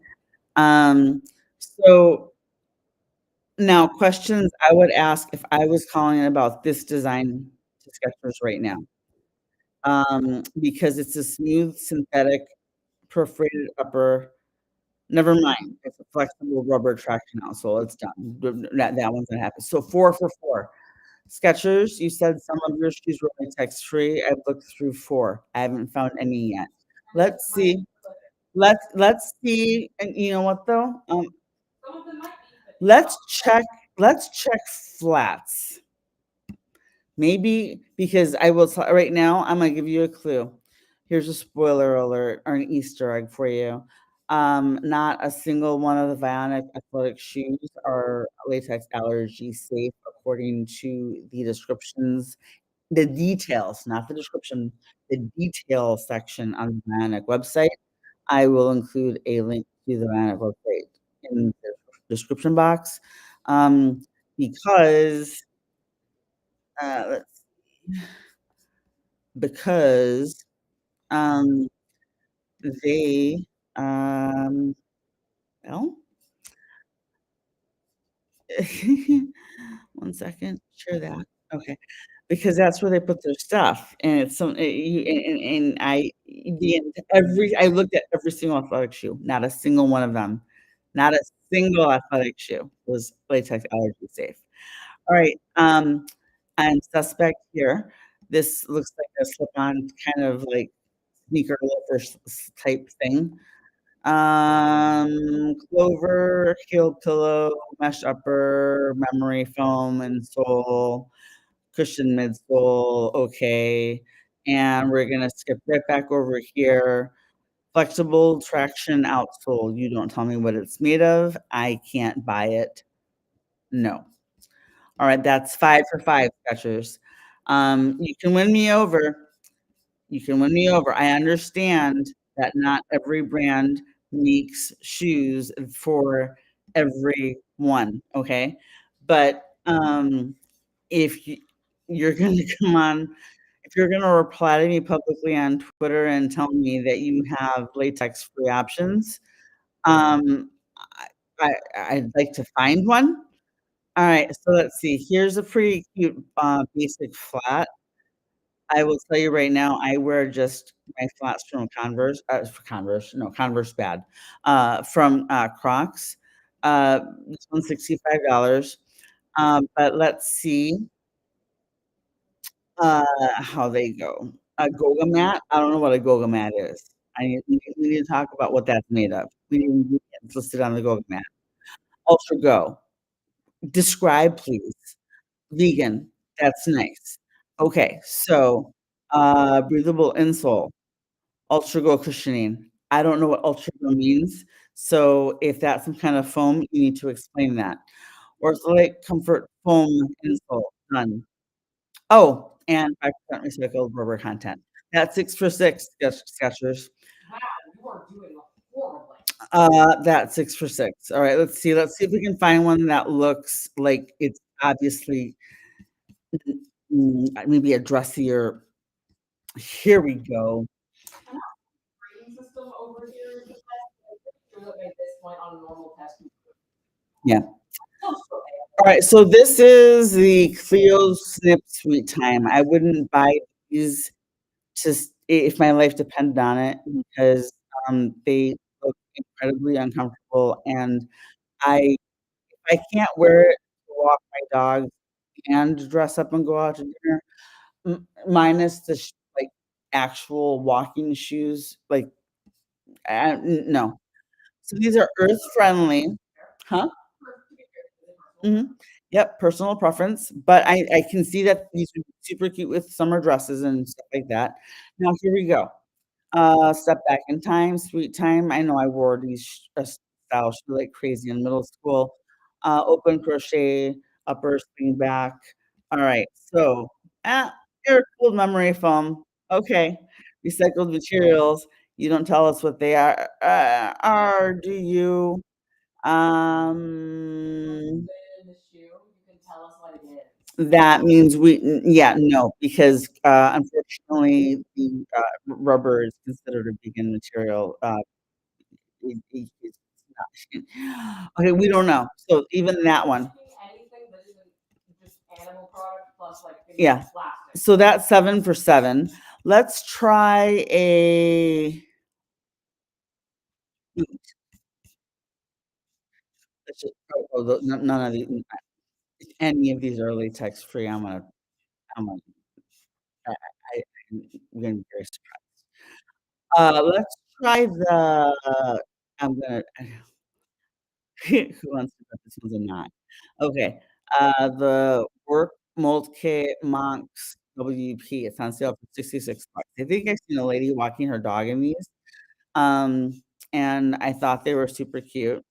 Um, so now questions I would ask if I was calling about this design to Skechers right now, because it's a smooth synthetic perforated upper. Never mind, it's a flexible rubber traction outsole, it's done. That one's gonna happen. So 4 for 4. Skechers, you said some of your shoes were latex free. I've looked through 4. I haven't found any yet. Let's see. Let's see, and you know what though? Some of them might be, but Let's check let's check flats. Maybe because I will t right now, I'm gonna give you a clue. Here's a spoiler alert or an Easter egg for you. Not a single one of the Vionic athletic shoes are latex allergy safe according to the descriptions, the details, not the description, the detail section on the Vionic website. I will include a link to the Vionic website in the description box, um, because, let's because, um, they, um well, 1 second, share that, okay, because that's where they put their stuff, and it's some you and I the every I looked at every single athletic shoe, not a single one of them, not a single athletic shoe was latex allergy safe. Alright, I'm suspect here. This looks like a slip-on kind of like sneaker loafer type thing. Clover, heel pillow, mesh upper, memory foam insole, cushion midsole, okay, and we're gonna skip right back over here. Flexible traction outsole, you don't tell me what it's made of, I can't buy it, no. Alright, that's 5 for 5, Skechers. You can win me over. You can win me over. I understand that not every brand makes shoes for everyone, okay? But, if you're gonna come on if you're gonna reply to me publicly on Twitter and tell me that you have latex-free options, um, I'd like to find one. Alright, so let's see. Here's a pretty cute, basic flat. I will tell you right now, I wear just my flats from Converse, no, Converse bad, from, Crocs. This one's $65, but let's see, how they go. A Goga mat? I don't know what a Goga mat is. We need to talk about what that's made of. We need ingredients listed on the Goga mat. Ultra Go. Describe, please. Vegan. That's nice. Okay, so, breathable insole. Ultra Go cushioning. I don't know what Ultra Go means, so if that's some kind of foam, you need to explain that. Ortholite comfort foam insole, done. Oh, and 5% recycled rubber content. That's 6 for 6, Skechers. wow, you are doing horribly. That's 6 for 6. Alright, let's see if we can find one that looks like it's obviously, maybe a dressier here we go. Rating system over here is the best. I'm pretty sure that at this point on a normal test, Yeah. still okay. Alright, so this is the Clio Snip Sweet Time. I wouldn't buy these just if my life depended on it because, they look incredibly uncomfortable, and I can't wear it to walk my dog and dress up and go out to dinner, minus the like, actual walking shoes, like, no. So these are earth friendly. Huh? Mhm. Yep, personal preference, but I can see that these would be super cute with summer dresses and stuff like that. Now here we go. Step back in time, sweet time. I know I wore these style shoes like crazy in middle school. open crochet, upper swing back. Alright, so, air-cooled memory foam. Okay. Recycled materials. You don't tell us what they are, do you? What's Um, good in the shoe? You can tell us what it is. that means yeah, no, because, unfortunately, the, rubber is considered a vegan material, it's not. Okay, we don't know. So even that one. Anything that isn't just animal product plus like things Yeah. like plastic. So that's 7 for 7. Let's try a let's just none of these any of these are latex free. I'm gonna I I'm gonna be very surprised. Let's try I'm gonna who wants to bet this one's a knot? Okay, the Work Mold Kit Monks WP, it's on sale for 66 bucks. I think I've seen a lady walking her dog in these, um, and I thought they were super cute.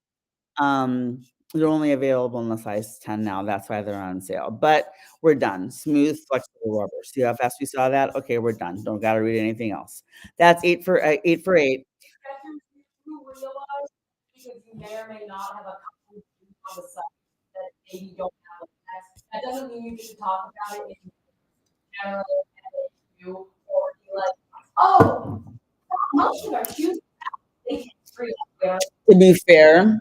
Um, they're only available in the size 10 now, that's why they're on sale, but we're done. Smooth, flexible rubber. See how fast we saw that? Okay, we're done. Don't gotta read anything else. That's 8 for 8. Skechers, you realize because you may or may not have a couple of things on the site that maybe don't have a text. That doesn't mean you get to talk about it in general FAQ or be like, oh, how much should our shoes they take free there? To be fair,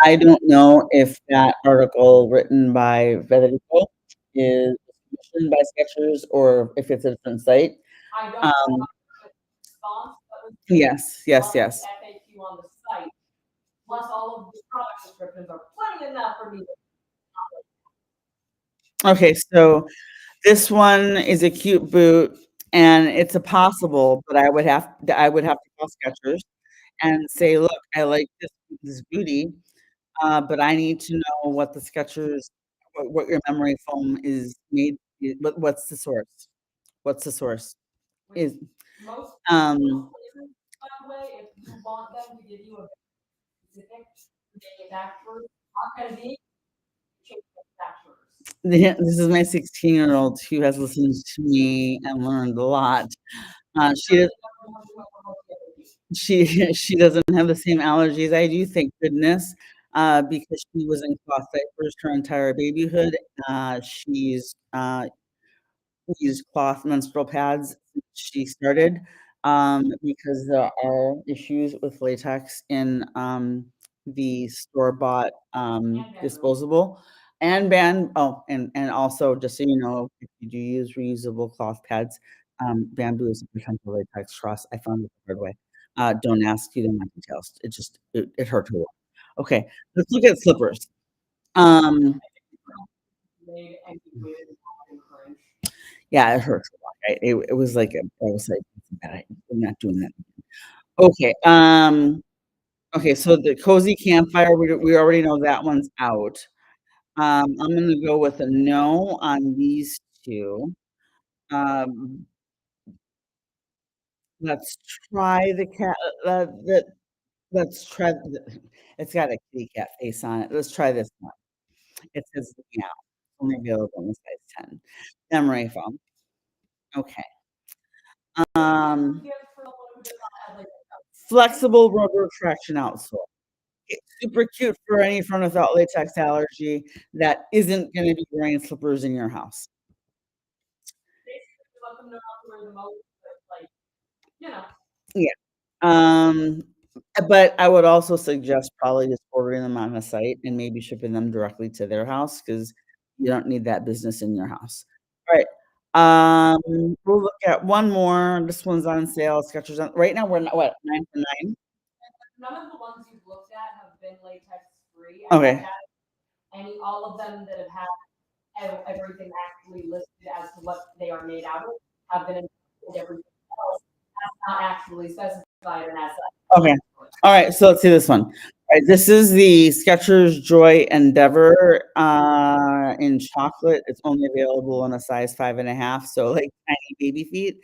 I don't know if that article written by Federico is commissioned by Skechers or if it's a different site. I don't know Um, the response that was yes, yes, plus the yes. FAQ on the site, plus all of the product descriptions are plenty enough for me to Okay, so this one is a cute boot, and it's a possible, but I would have to call Skechers and say, "Look, I like this booty, but I need to know what the Skechers what your memory foam is made what's the source? What's the source?" which Is most um, places, by the way, if you want them to give you a specific manufacturer, are gonna be change manufacturers. this is my 16-year-old who has listened to me and learned a lot. She She she doesn't have the same allergies I do, thank goodness, because she was in cloth diapers her entire babyhood. She's, used cloth menstrual pads since she started, because there are issues with latex in, the store-bought, And bamboo. disposable and also, just so you know, if you do use reusable cloth pads, bamboo is a potential latex truss. I found it the hard way. Don't ask, you don't have details. It hurt her a lot. Okay, let's look at slippers. Um Made and waited and cringe. Yeah, it hurts a lot, right? It was like I was like, "It's a bad idea. I'm not doing that." Okay, okay, so the cozy campfire, we already know that one's out. I'm gonna go with a no on these 2. Um, let's try the cat the let's try the it's got a kitty cat face on it. Let's try this one. It says meow, only available in a size 10. Memory foam. Okay. Um, Gift for someone who does not have like flexible rubber traction outsole. It's super cute for any friend without latex allergy that isn't gonna be wearing slippers in your house. basically let them know how to wear the most, but like, you know, Yeah, um, but I would also suggest probably just ordering them on a site and maybe shipping them directly to their house because you don't need that business in your house. Alright, we'll look at one more. This one's on sale, Skechers on right now, we're not what, 9 for 9? none of the ones you've looked at have been latex free. I Okay, looked at any all of them that have had everything actually listed as to what they are made out of have been included. Everything else that's not actually specified and as such. okay. Alright, so let's see this one. Alright, this is the Skechers Joy Endeavor, in chocolate. It's only available in a size 5.5, so, like, tiny baby feet.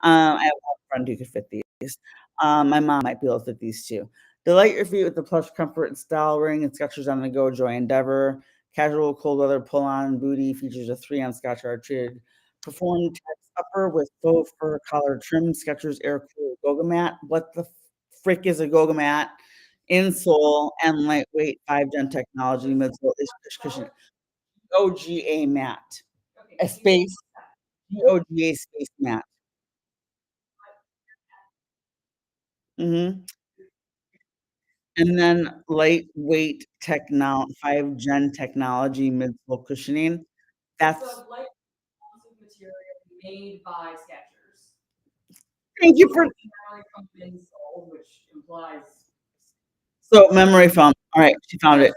I have a friend who could fit these. My mom might be able to fit these too. Delight your feet with the plush comfort and style ring and Skechers on the go, Joy Endeavor. Casual cold weather pull on booty features a 3 on Scotch treated perform text upper with faux fur collar trim, Skechers Air Cool Goga Mat. What the frick is a Goga Mat? Insole and lightweight 5 gen technology midsole is cushion. OGA mat. Okay, A give me space, OGA space mat. Mhm. And then lightweight 5 gen technology midsole cushioning. it's That's a light responsive material made by Skechers. thank you for Memory from insole, which implies. so memory foam. All right, she found it.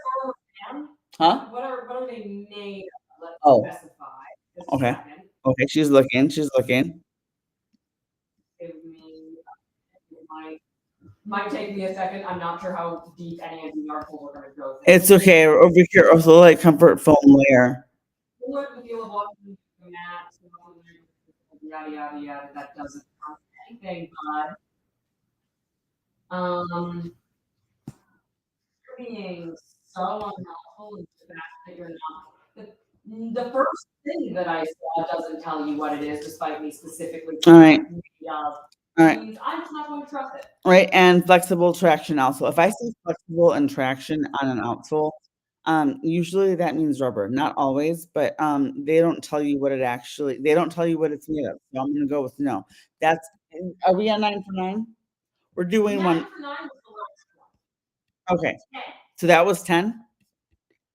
Huh? What are they made of? Oh, Let's specify. Just a okay. second. Okay, she's looking. She's looking. Give me. It might take me a second. I'm not sure how deep any of these articles are going to go. It's okay. Over here, also like comfort foam layer. Similar to the feel of watching the mat, yada yada yada. That doesn't count anything, but you're being so unhelpful in the fact that you're not. The first thing that I saw doesn't tell you what it is, despite me specifically. All right. All right. Means I'm just not going to trust it. Right, and flexible traction outsole. If I say flexible and traction on an outsole, usually that means rubber. Not always, but they don't tell you what they don't tell you what it's made of. So I'm gonna go with no. That's are we on 9 for 9? We're doing 9 one. for 9 was the last one. Okay. 10. So that was 10?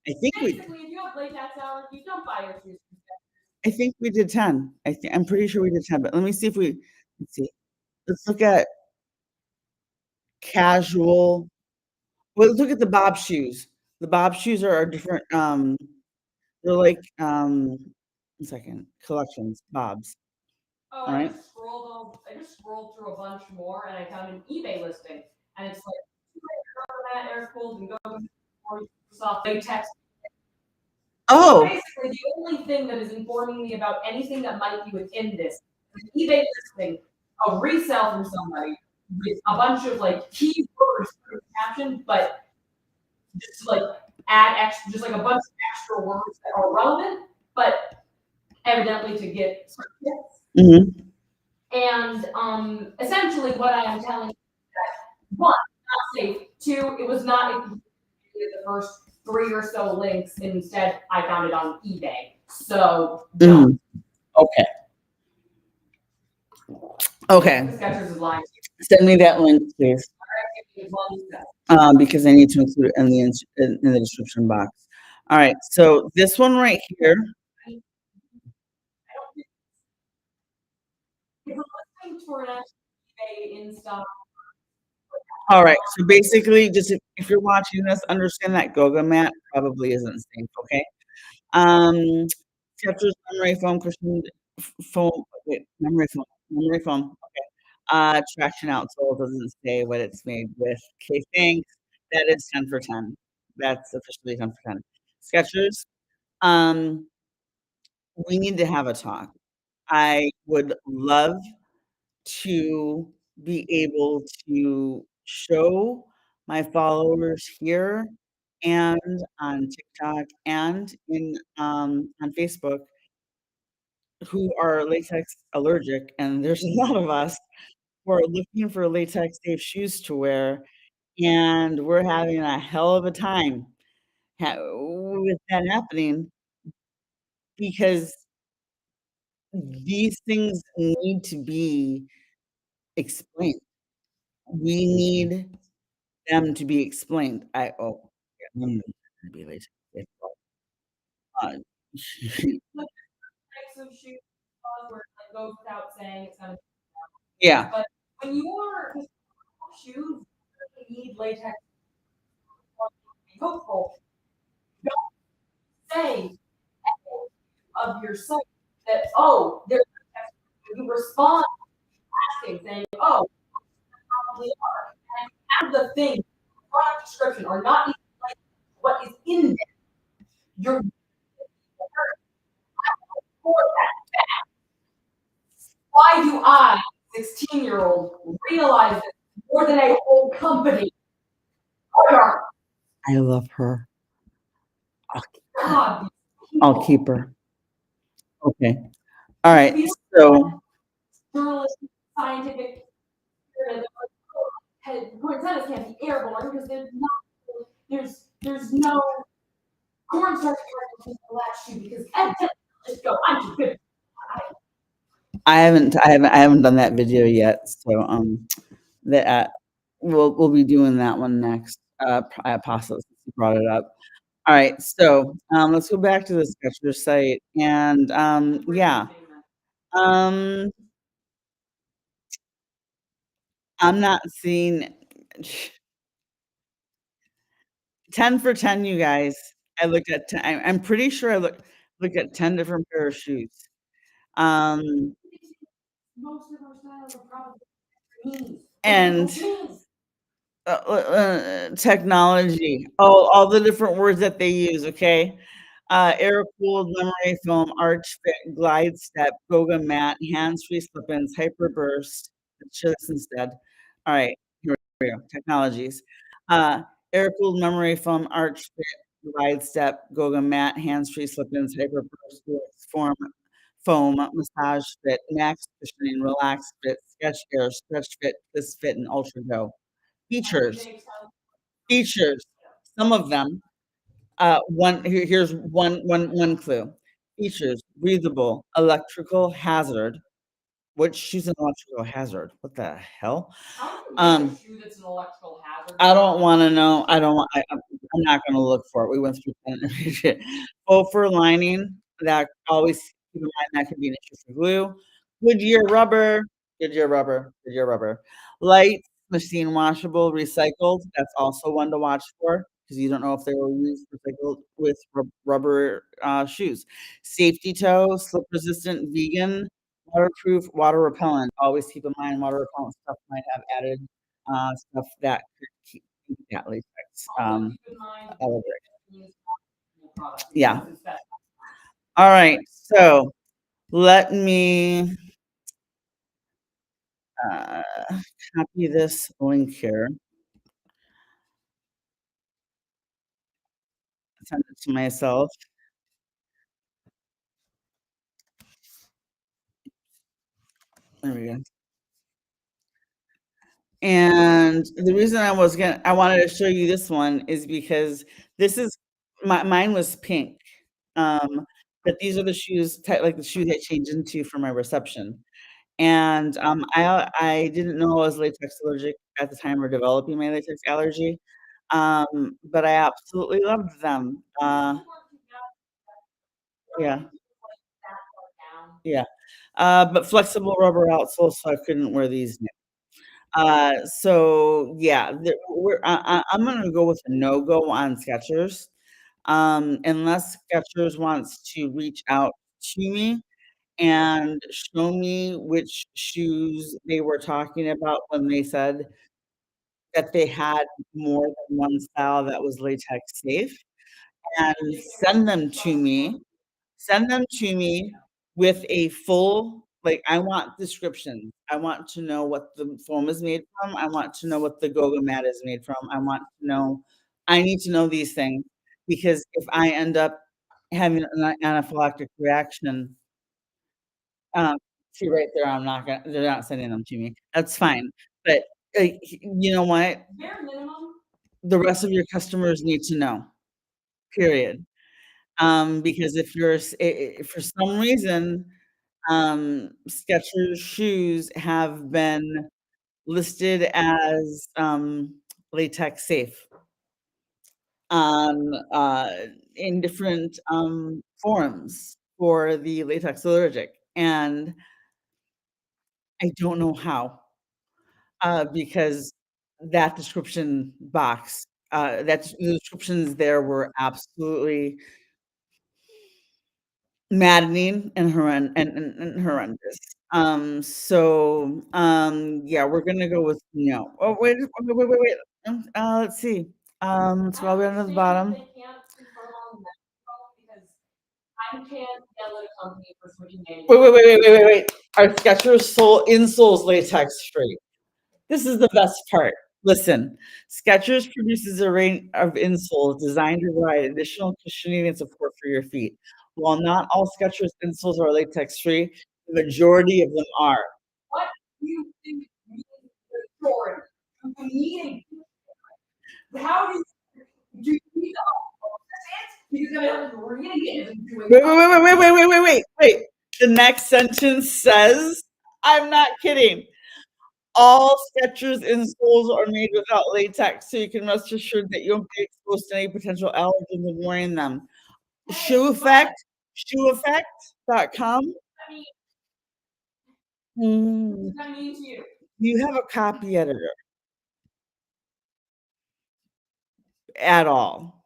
I think Basically, if you have latex allergies, don't buy your shoes. I think we did 10. I'm pretty sure we did 10, but let me see if let's see. Let's look at casual. Well, let's look at the Bob shoes. The Bob shoes are a different, they're like, 1 second, collections, Bob's. Oh, All right. I just scrolled through a bunch more and I found an eBay listing. And it's like air cooled and go soft latex. Oh, Basically, the only thing that is informing me about anything that might be within this is an eBay listing, a resale from somebody with a bunch of like keywords for the caption, but just to like add extra, just like a bunch of extra words that are relevant, but evidently to get certificates. mhm. And essentially, what I am telling you is that one, not safe. Two, it was not included in the first 3 or so links. Instead, I found it on eBay. So don't. Okay. Okay. Skechers is lying. Send me that link, please. Because I need to include it in the description box. All right, so this one right here. If we're looking for an actual eBay in stock. All right, so basically, just if you're watching this, understand that Goga mat probably isn't safe, okay? Skechers memory foam cushion foam wait, memory foam, okay. Traction outsole doesn't say what it's made with. Okay, thanks. That is 10 for 10. That's officially 10 for 10. Skechers, um, we need to have a talk. I would love to be able to show my followers here and on TikTok and on Facebook who are latex allergic, and there's a lot of us who are looking for latex safe shoes to wear, and we're having a hell of a time with that happening because these things need to be explained. We need them to be explained. Yeah, gonna be latex safe. Uh, Types of shoes where it goes without saying it's gonna. yeah. But when you're shoes really need latex, be hopeful. Don't say of your site that there's latex. You respond asking saying probably are. And the thing, product description are not even like what is in there. You're for that. Why do I, 16-year-old, realize this more than a whole company? I love her. I'll God, these I'll keep people. her. Okay. All It right. feels So journalistic, scientific spirit of like, oh, poinsettias can't be airborne because there's not there's no cornstarch particles in the last shoe because I just go, I'm too good. I haven't done that video yet. So that we'll be doing that one next. I apologize since you brought it up. All right. So let's go back to the Skechers site and yeah. Um I'm not seeing 10 for 10, you guys. I looked at 10 I'm pretty sure I looked at 10 different pair of shoes. Um, Most of our styles are probably jeans. and Jeans. technology. Oh, all the different words that they use, okay? Air-cooled memory foam, arch fit, glide step, Goga mat, hands-free slip-ins, hyperburst. Let's share this instead. All right, here we go. Technologies. Uh, Air-cooled memory foam, arch fit, glide step, Goga mat, hands-free slip-ins, hyperburst, form, foam, massage fit, max cushioning, relax fit, sketch air, stretch fit, twist fit, and ultra go. Features, features, some of them, here's one clue. Features: breathable, electrical hazard. What she's an electrical hazard? What the hell? How do you make a Um, shoe that's an electrical hazard? I don't wanna know. I don't want I'm not gonna look for it. We went through that. Faux fur lining, that always keep in mind that could be an issue for glue. Goodyear rubber, Goodyear rubber, Goodyear rubber. Light, machine washable, recycled, that's also one to watch for because you don't know if they were used recycled with rubber, shoes. Safety toe, slip resistant, vegan, waterproof, water repellent. Always keep in mind water repellent stuff might have added, stuff that could keep that latex, Also, keep in mind allergic. jeans product Yeah. because it's best. Alright, so let me, uh, copy this link here, send it to myself. There we go. And the reason I wanted to show you this one is because this is mine was pink, but these are the shoes like the shoes I changed into for my reception. And, I didn't know I was latex allergic at the time or developing my latex allergy, but I absolutely loved them. Yeah, yeah. But flexible rubber outsole, so I couldn't wear these so yeah, I'm gonna go with a no-go on Skechers, unless Skechers wants to reach out to me and show me which shoes they were talking about when they said that they had more than one style that was latex safe, and send them to me. Send them to me with a full like, I want descriptions. I want to know what the foam is made from. I want to know what the Goga mat is made from. I need to know these things because if I end up having an anaphylactic reaction, see right there, they're not sending them to me. That's fine. But, you know what? Bare minimum. The rest of your customers need to know, period. Because if you're s I for some reason, Skechers shoes have been listed as, latex safe on, in different, forums for the latex allergic, and I don't know how, because that description box, the descriptions there were absolutely maddening and horrendous. Yeah, we're gonna go with no. Oh, wait. Let's see. Scroll all the way down to the bottom. They can't confirm on that because I can't yell at a company for switching Wait. Our Skechers soul insoles latex free. This is the best part. Listen, Skechers produces a range of insoles designed to provide additional cushioning and support for your feet. While not all Skechers insoles are latex free, the majority of them are. What do you think means majority? Do you need how do you need to because reading it isn't doing Wait, wait, wait, wait, wait, wait, wait, wait, wait, wait. The next sentence says, I'm not kidding. All Skechers insoles are made without latex, so you can rest assured that you won't be exposed to any potential allergens when wearing them. Shoe Effect, shoeeffect.com. I mean, what Mm, does that mean to you? you have a copy editor at all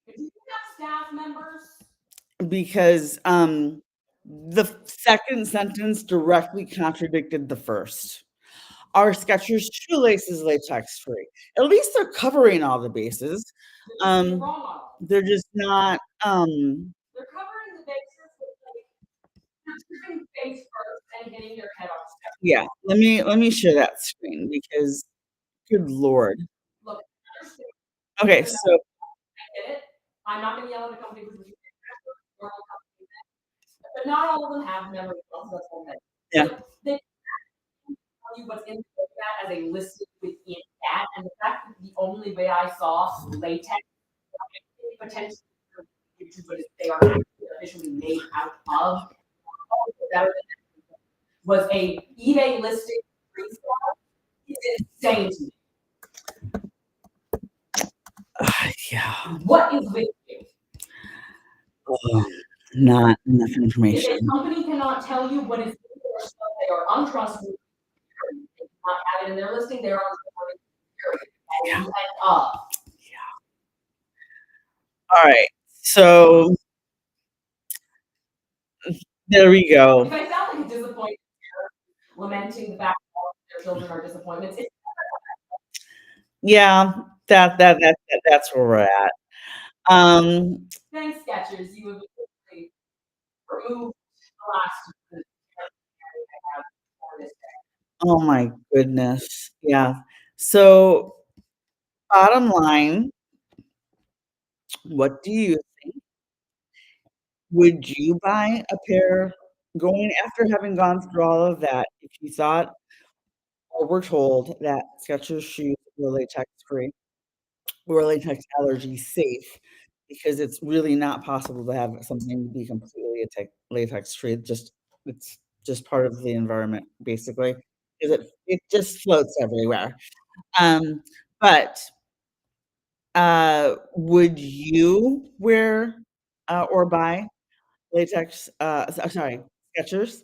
If you have staff members, because the second sentence directly contradicted the first. Our Skechers shoelace is latex free. At least they're covering all the bases. you're Um, wrong on all. they're just not. They're covering the bases with like you're tripping face first and hitting your head on step. Yeah, let me share that screen because, good lord. Look, I understand. Okay, I so get it. I'm not going to yell at the company because but not all of them have memory loss. That's one thing. yeah, So they tell you what's in that as a listing within that, and the fact that the only way I saw latex potentially but they are officially made out of better than was a eBay listing resale. It's insane to me. yeah, What is with you? not enough If information. a company cannot tell you what is in their stuff, they are untrustworthy. They do not have it in their listing, they're untrustworthy. And Yeah, you end up. all right. So there we If go. I sound like a disappointed parent lamenting the fact that all of their children are disappointments, it's Yeah, that's where we're at. Um, thanks, Skechers. You have officially removed the last I have for this day. oh my goodness. Yeah. So bottom line, what do you think? Would you buy a pair going after having gone through all of that, if you thought or were told that Skechers shoes were latex free or latex allergy safe, because it's really not possible to have something be completely latex free. It's just part of the environment, basically, 'cause it just floats everywhere. Um, but, would you wear, or buy latex, sorry, Skechers?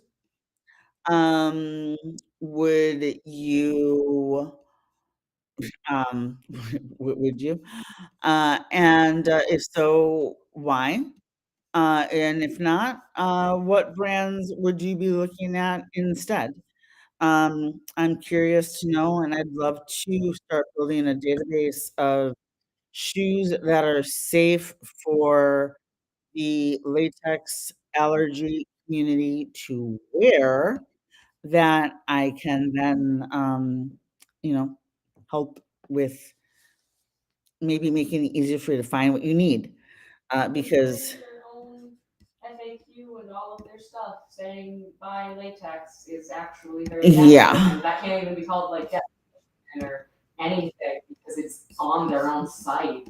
Um, would you, would you? And if so, why? And if not, what brands would you be looking at instead? I'm curious to know, and I'd love to start building a database of shoes that are safe for the latex allergy community to wear that I can then, you know, help with maybe making it easier for you to find what you need. Because Their own FAQ and all of their stuff saying buy latex is actually very accurate. yeah, And that can't even be called like definition or anything because it's on their own site.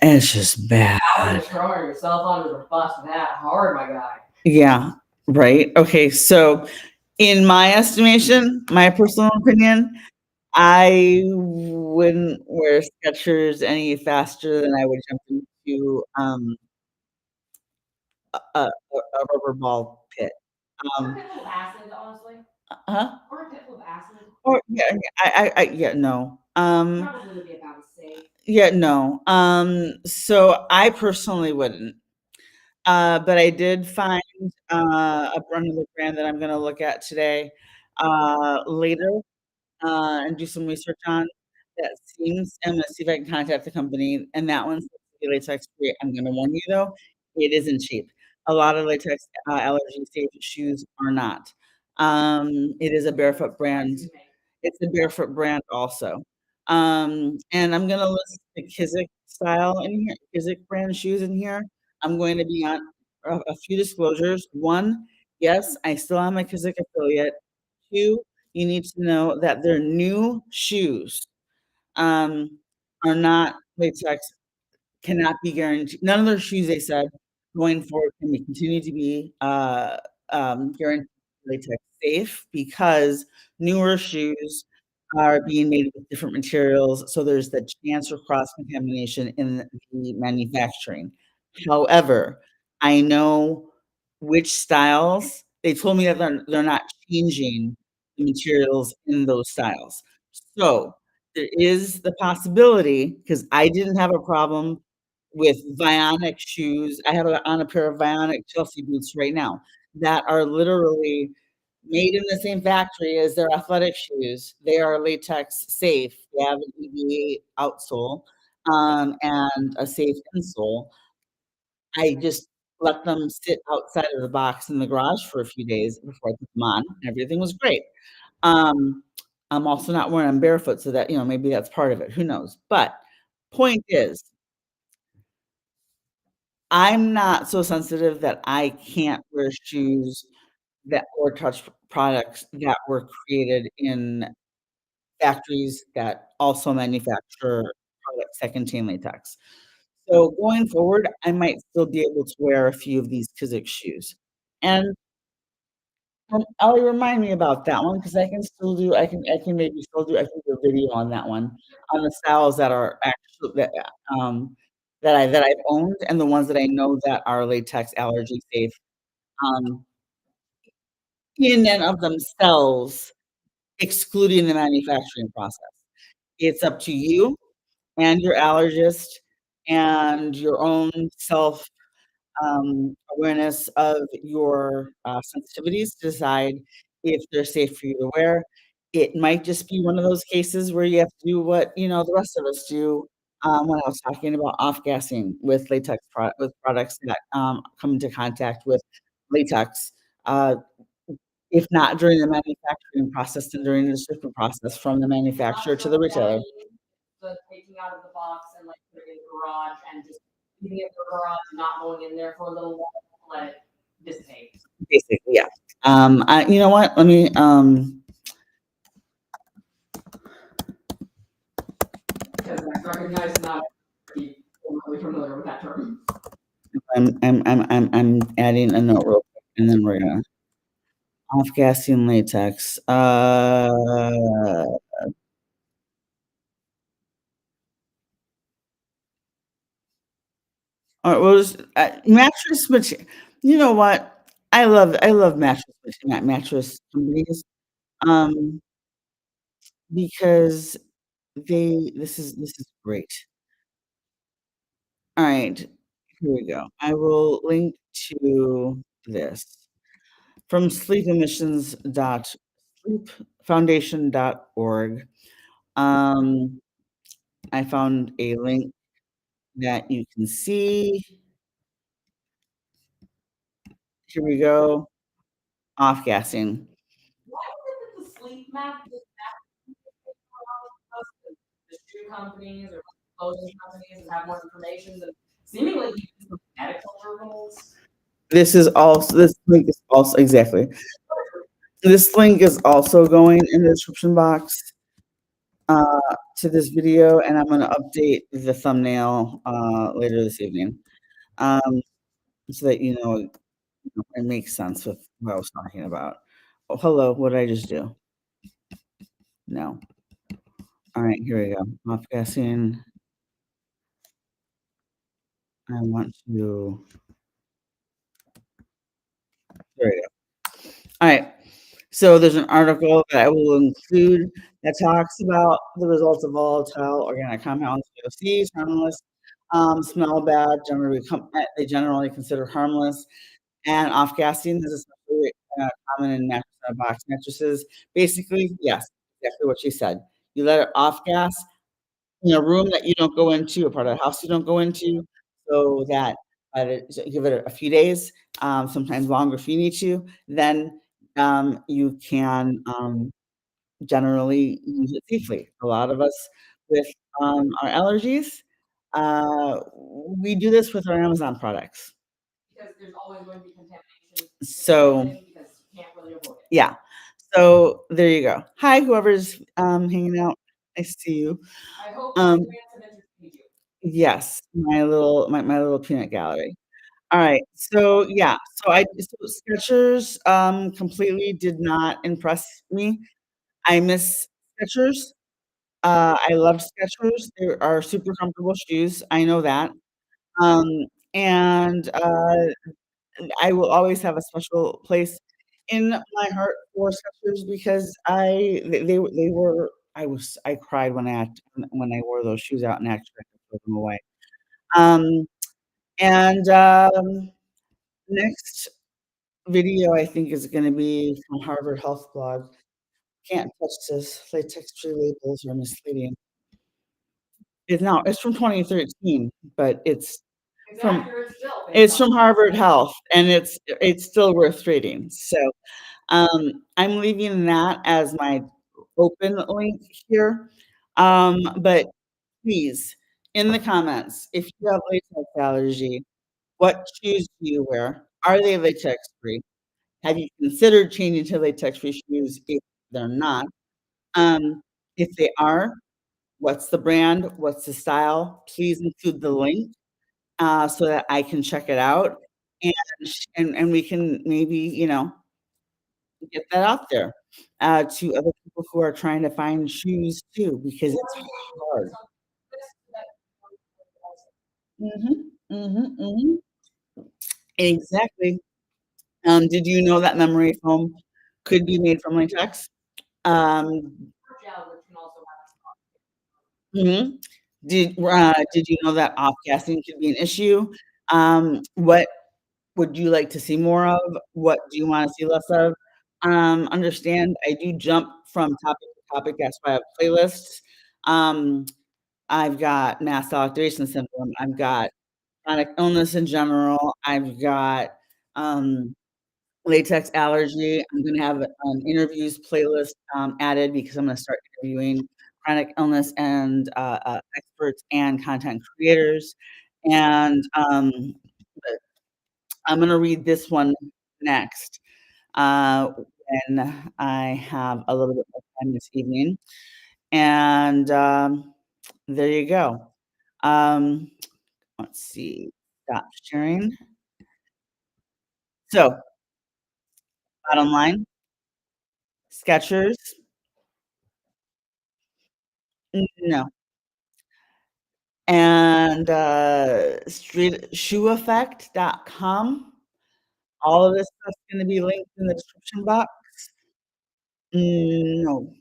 it's just bad. How are you throwing yourself under the bus that hard, my guy? Yeah, right. Okay, so in my estimation, my personal opinion, I wouldn't wear Skechers any faster than I would jump into a rubber ball pit. Or a Um, pit full of acid, honestly. huh? Or a pit full of acid. Or yeah, yeah, no. Probably would be about as safe. Yeah, no. So I personally wouldn't. But I did find another brand that I'm gonna look at today, later, and do some research on that seems. I'm gonna see if I can contact the company, and that one's latex free. I'm gonna warn you though, it isn't cheap. A lot of latex, allergy safe shoes are not. It is a barefoot brand. It's a barefoot brand also. And I'm gonna list the Kizik style in here, Kizik brand shoes in here. I'm going to be on a few disclosures. 1, yes, I still am a Kizik affiliate. 2, you need to know that their new shoes, um, are not latex, cannot be guaranteed. None of their shoes, they said, going forward can be continue to be, guaranteed latex safe because newer shoes are being made with different materials, so there's the chance for cross-contamination in the manufacturing. However, I know which styles they told me that they're not changing the materials in those styles. So, there is the possibility, because I didn't have a problem with Vionic shoes. I have on a pair of Vionic Chelsea boots right now that are literally made in the same factory as their athletic shoes. They are latex safe. They have an EVA outsole, and a safe insole. I just let them sit outside of the box in the garage for a few days before I put them on, and everything was great. Um, I'm also not wearing them barefoot, so that, maybe that's part of it, who knows? But point is, I'm not so sensitive that I can't wear shoes that or touch products that were created in factories that also manufacture products that contain latex. So going forward, I might still be able to wear a few of these Kizik shoes. And, Ellie, remind me about that one because I can maybe still do I can do a video on that one, on the styles that are actually that I've owned and the ones that I know that are latex allergy safe, um, in and of themselves, excluding the manufacturing process. It's up to you and your allergist and your own self, awareness of your, sensitivities to decide if they're safe for you to wear. It might just be one of those cases where you have to do what, the rest of us do, when I was talking about off-gassing with with products that, come into contact with latex, uh, if not during the manufacturing process, then during the shipping process from the Not manufacturer to sure the what that retailer. means, the taking out of the box and, like, putting it in the garage and just leaving it in the garage and not going in there for a little while to let it dissipate. Basically, yeah. You know what? Let me, 'Cause I recognize not everybody really familiar with that term. I'm adding a note real quick, and then we're gonna off-gassing latex. Alright, well, mattress mate you know what? I love mattress companies, um, because this is great. Alright, here we go. I will link to this from sleepfoundation.org. Um, I found a link that you can see. Here we go, off-gassing. Why is it that the sleep map just the shoe companies or clothing companies and have more information than seemingly even some medical journals? This link is also exactly. This link is also going in the description box, uh, to this video, and I'm gonna update the thumbnail, later this evening, um, so that it makes sense with what I was talking about. Oh, hello, what did I just do? No. Alright, here we go. Off-gassing. I want to there we go. Alright. So there's an article that I will include that talks about the results of volatile organic compounds, VOCs, harmless, smell bad, they generally consider harmless, and off-gassing is especially, common in mattress box mattresses. Basically, yes, exactly what she said. You let it off-gas in a room that you don't go into, a part of the house you don't go into, so that so give it a few days, sometimes longer if you need to, then, you can, generally use it safely. A lot of us with, our allergies, we do this with our Amazon products. Because there's always going to be contamination with So, everything because you can't really avoid it. yeah. So, there you go. Hi, whoever's, hanging out. I see you. I hope my Um, plants have entertained you. yes, my little peanut gallery. Alright, so, yeah, so Skechers, completely did not impress me. I miss Skechers. I love Skechers. They are super comfortable shoes, I know that. Um, and, I will always have a special place in my heart for Skechers because they were I cried when I wore those shoes out and actually had to throw them away. Um, and, next video I think is gonna be from Harvard Health Blog. "Can't touch this. Latex-free labels are misleading." It's from 2013, but It's from accurate still based it's on from that, Harvard right? Health, and it's still worth reading. So, I'm leaving that as my open link here. But please, in the comments, if you have latex allergy, what shoes do you wear? Are they latex free? Have you considered changing to latex free shoes if they're not? Um, if they are, what's the brand? What's the style? Please include the link, so that I can check it out, and and we can maybe, get that out there, to other people who are trying to find shoes too, because Or it's maybe put hard. some list that also. Mhm, mhm, mhm. Exactly. Did you know that memory foam could be made from latex? Um, Or gel, which can also have mhm. Did you know that off-gassing could be an issue? What would you like to see more of? What do you wanna see less of? Understand I do jump from topic to topic, that's why I have playlists. Um, I've got mast castration syndrome, I've got chronic illness in general, I've got, um, latex allergy. I'm gonna have an interviews playlist, added because I'm gonna start interviewing chronic illness and, experts and content creators, and, but I'm gonna read this one next, uh, when I have a little bit more time this evening, and, there you go. Um, let's see, stop sharing. So, bottom line, Skechers, no, and, streetshoeeffect.com. All of this stuff's gonna be linked in the description box. No,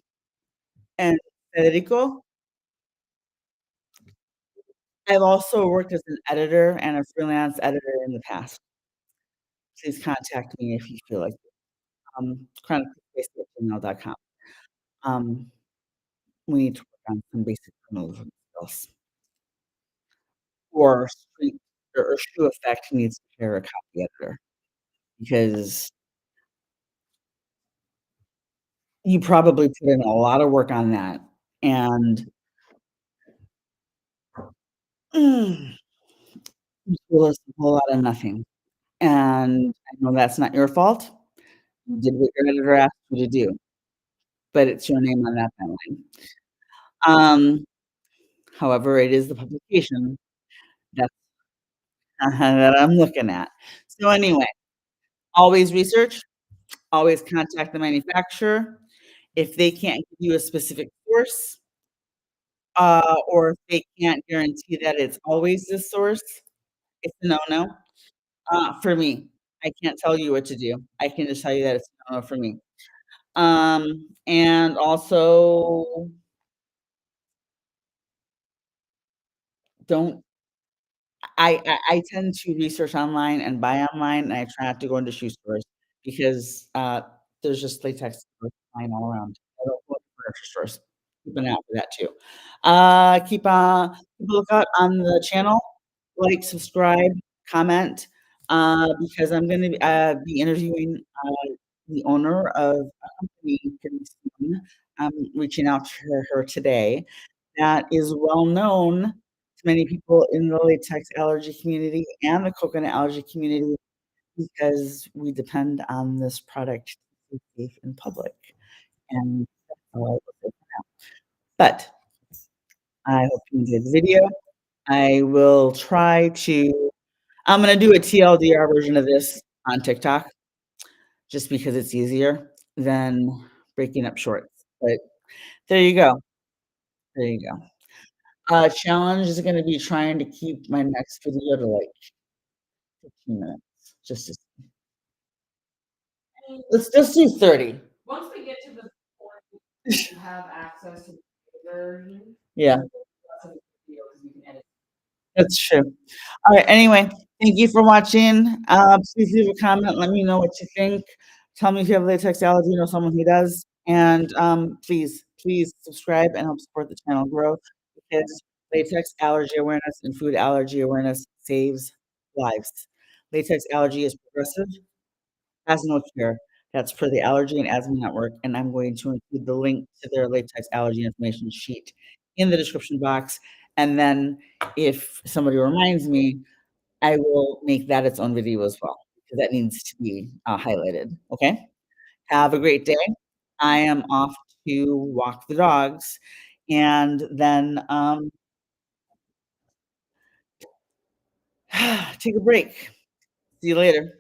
and Federico, I've also worked as an editor and a freelance editor in the past. Please contact me if you feel like it. chronicalspace@gmail.com. Um, we need to work on some basic journalism skills. Or street or Shoe Effect needs to hire a copy editor because you probably put in a lot of work on that, and mm, you feel it's a whole lot of nothing, and I know that's not your fault. You did what your editor asked you to do, but it's your name on that line. Um, however, it is the publication that's that I'm looking at. So anyway, always research, always contact the manufacturer. If they can't give you a specific source, or if they can't guarantee that it's always this source, it's a no-no. For me, I can't tell you what to do. I can just tell you that it's a no-no for me. And also don't I tend to research online and buy online, and I try not to go into shoe stores because, there's just latex stores lying all around. I don't go to furniture stores. Keep an eye out for that too. Keep a lookout on the channel, like, subscribe, comment, because I'm gonna be interviewing, the owner of a company pretty soon. I'm reaching out to her today that is well known to many people in the latex allergy community and the coconut allergy community because we depend on this product to be safe in public, and that's all I will say for now. But I hope you enjoyed the video. I will try to I'm gonna do a TLDR version of this on TikTok just because it's easier than breaking up shorts, but there you go, there you go. Challenge is gonna be trying to keep my next video to, like, 15 minutes, just to I mean, let's do 30. once we get to the point you have access to the version, Yeah, less of a video because you can edit. that's true. Alright, anyway, thank you for watching. Please leave a comment, let me know what you think. Tell me if you have latex allergy, you know someone who does, and, please subscribe and help support the channel grow because latex allergy awareness and food allergy awareness saves lives. Latex allergy is progressive, has no cure. That's per the Allergy and Asthma Network, and I'm going to include the link to their latex allergy information sheet in the description box, and then if somebody reminds me, I will make that its own video as well, because that needs to be, highlighted, okay? Have a great day. I am off to walk the dogs, and then, take a break. See you later.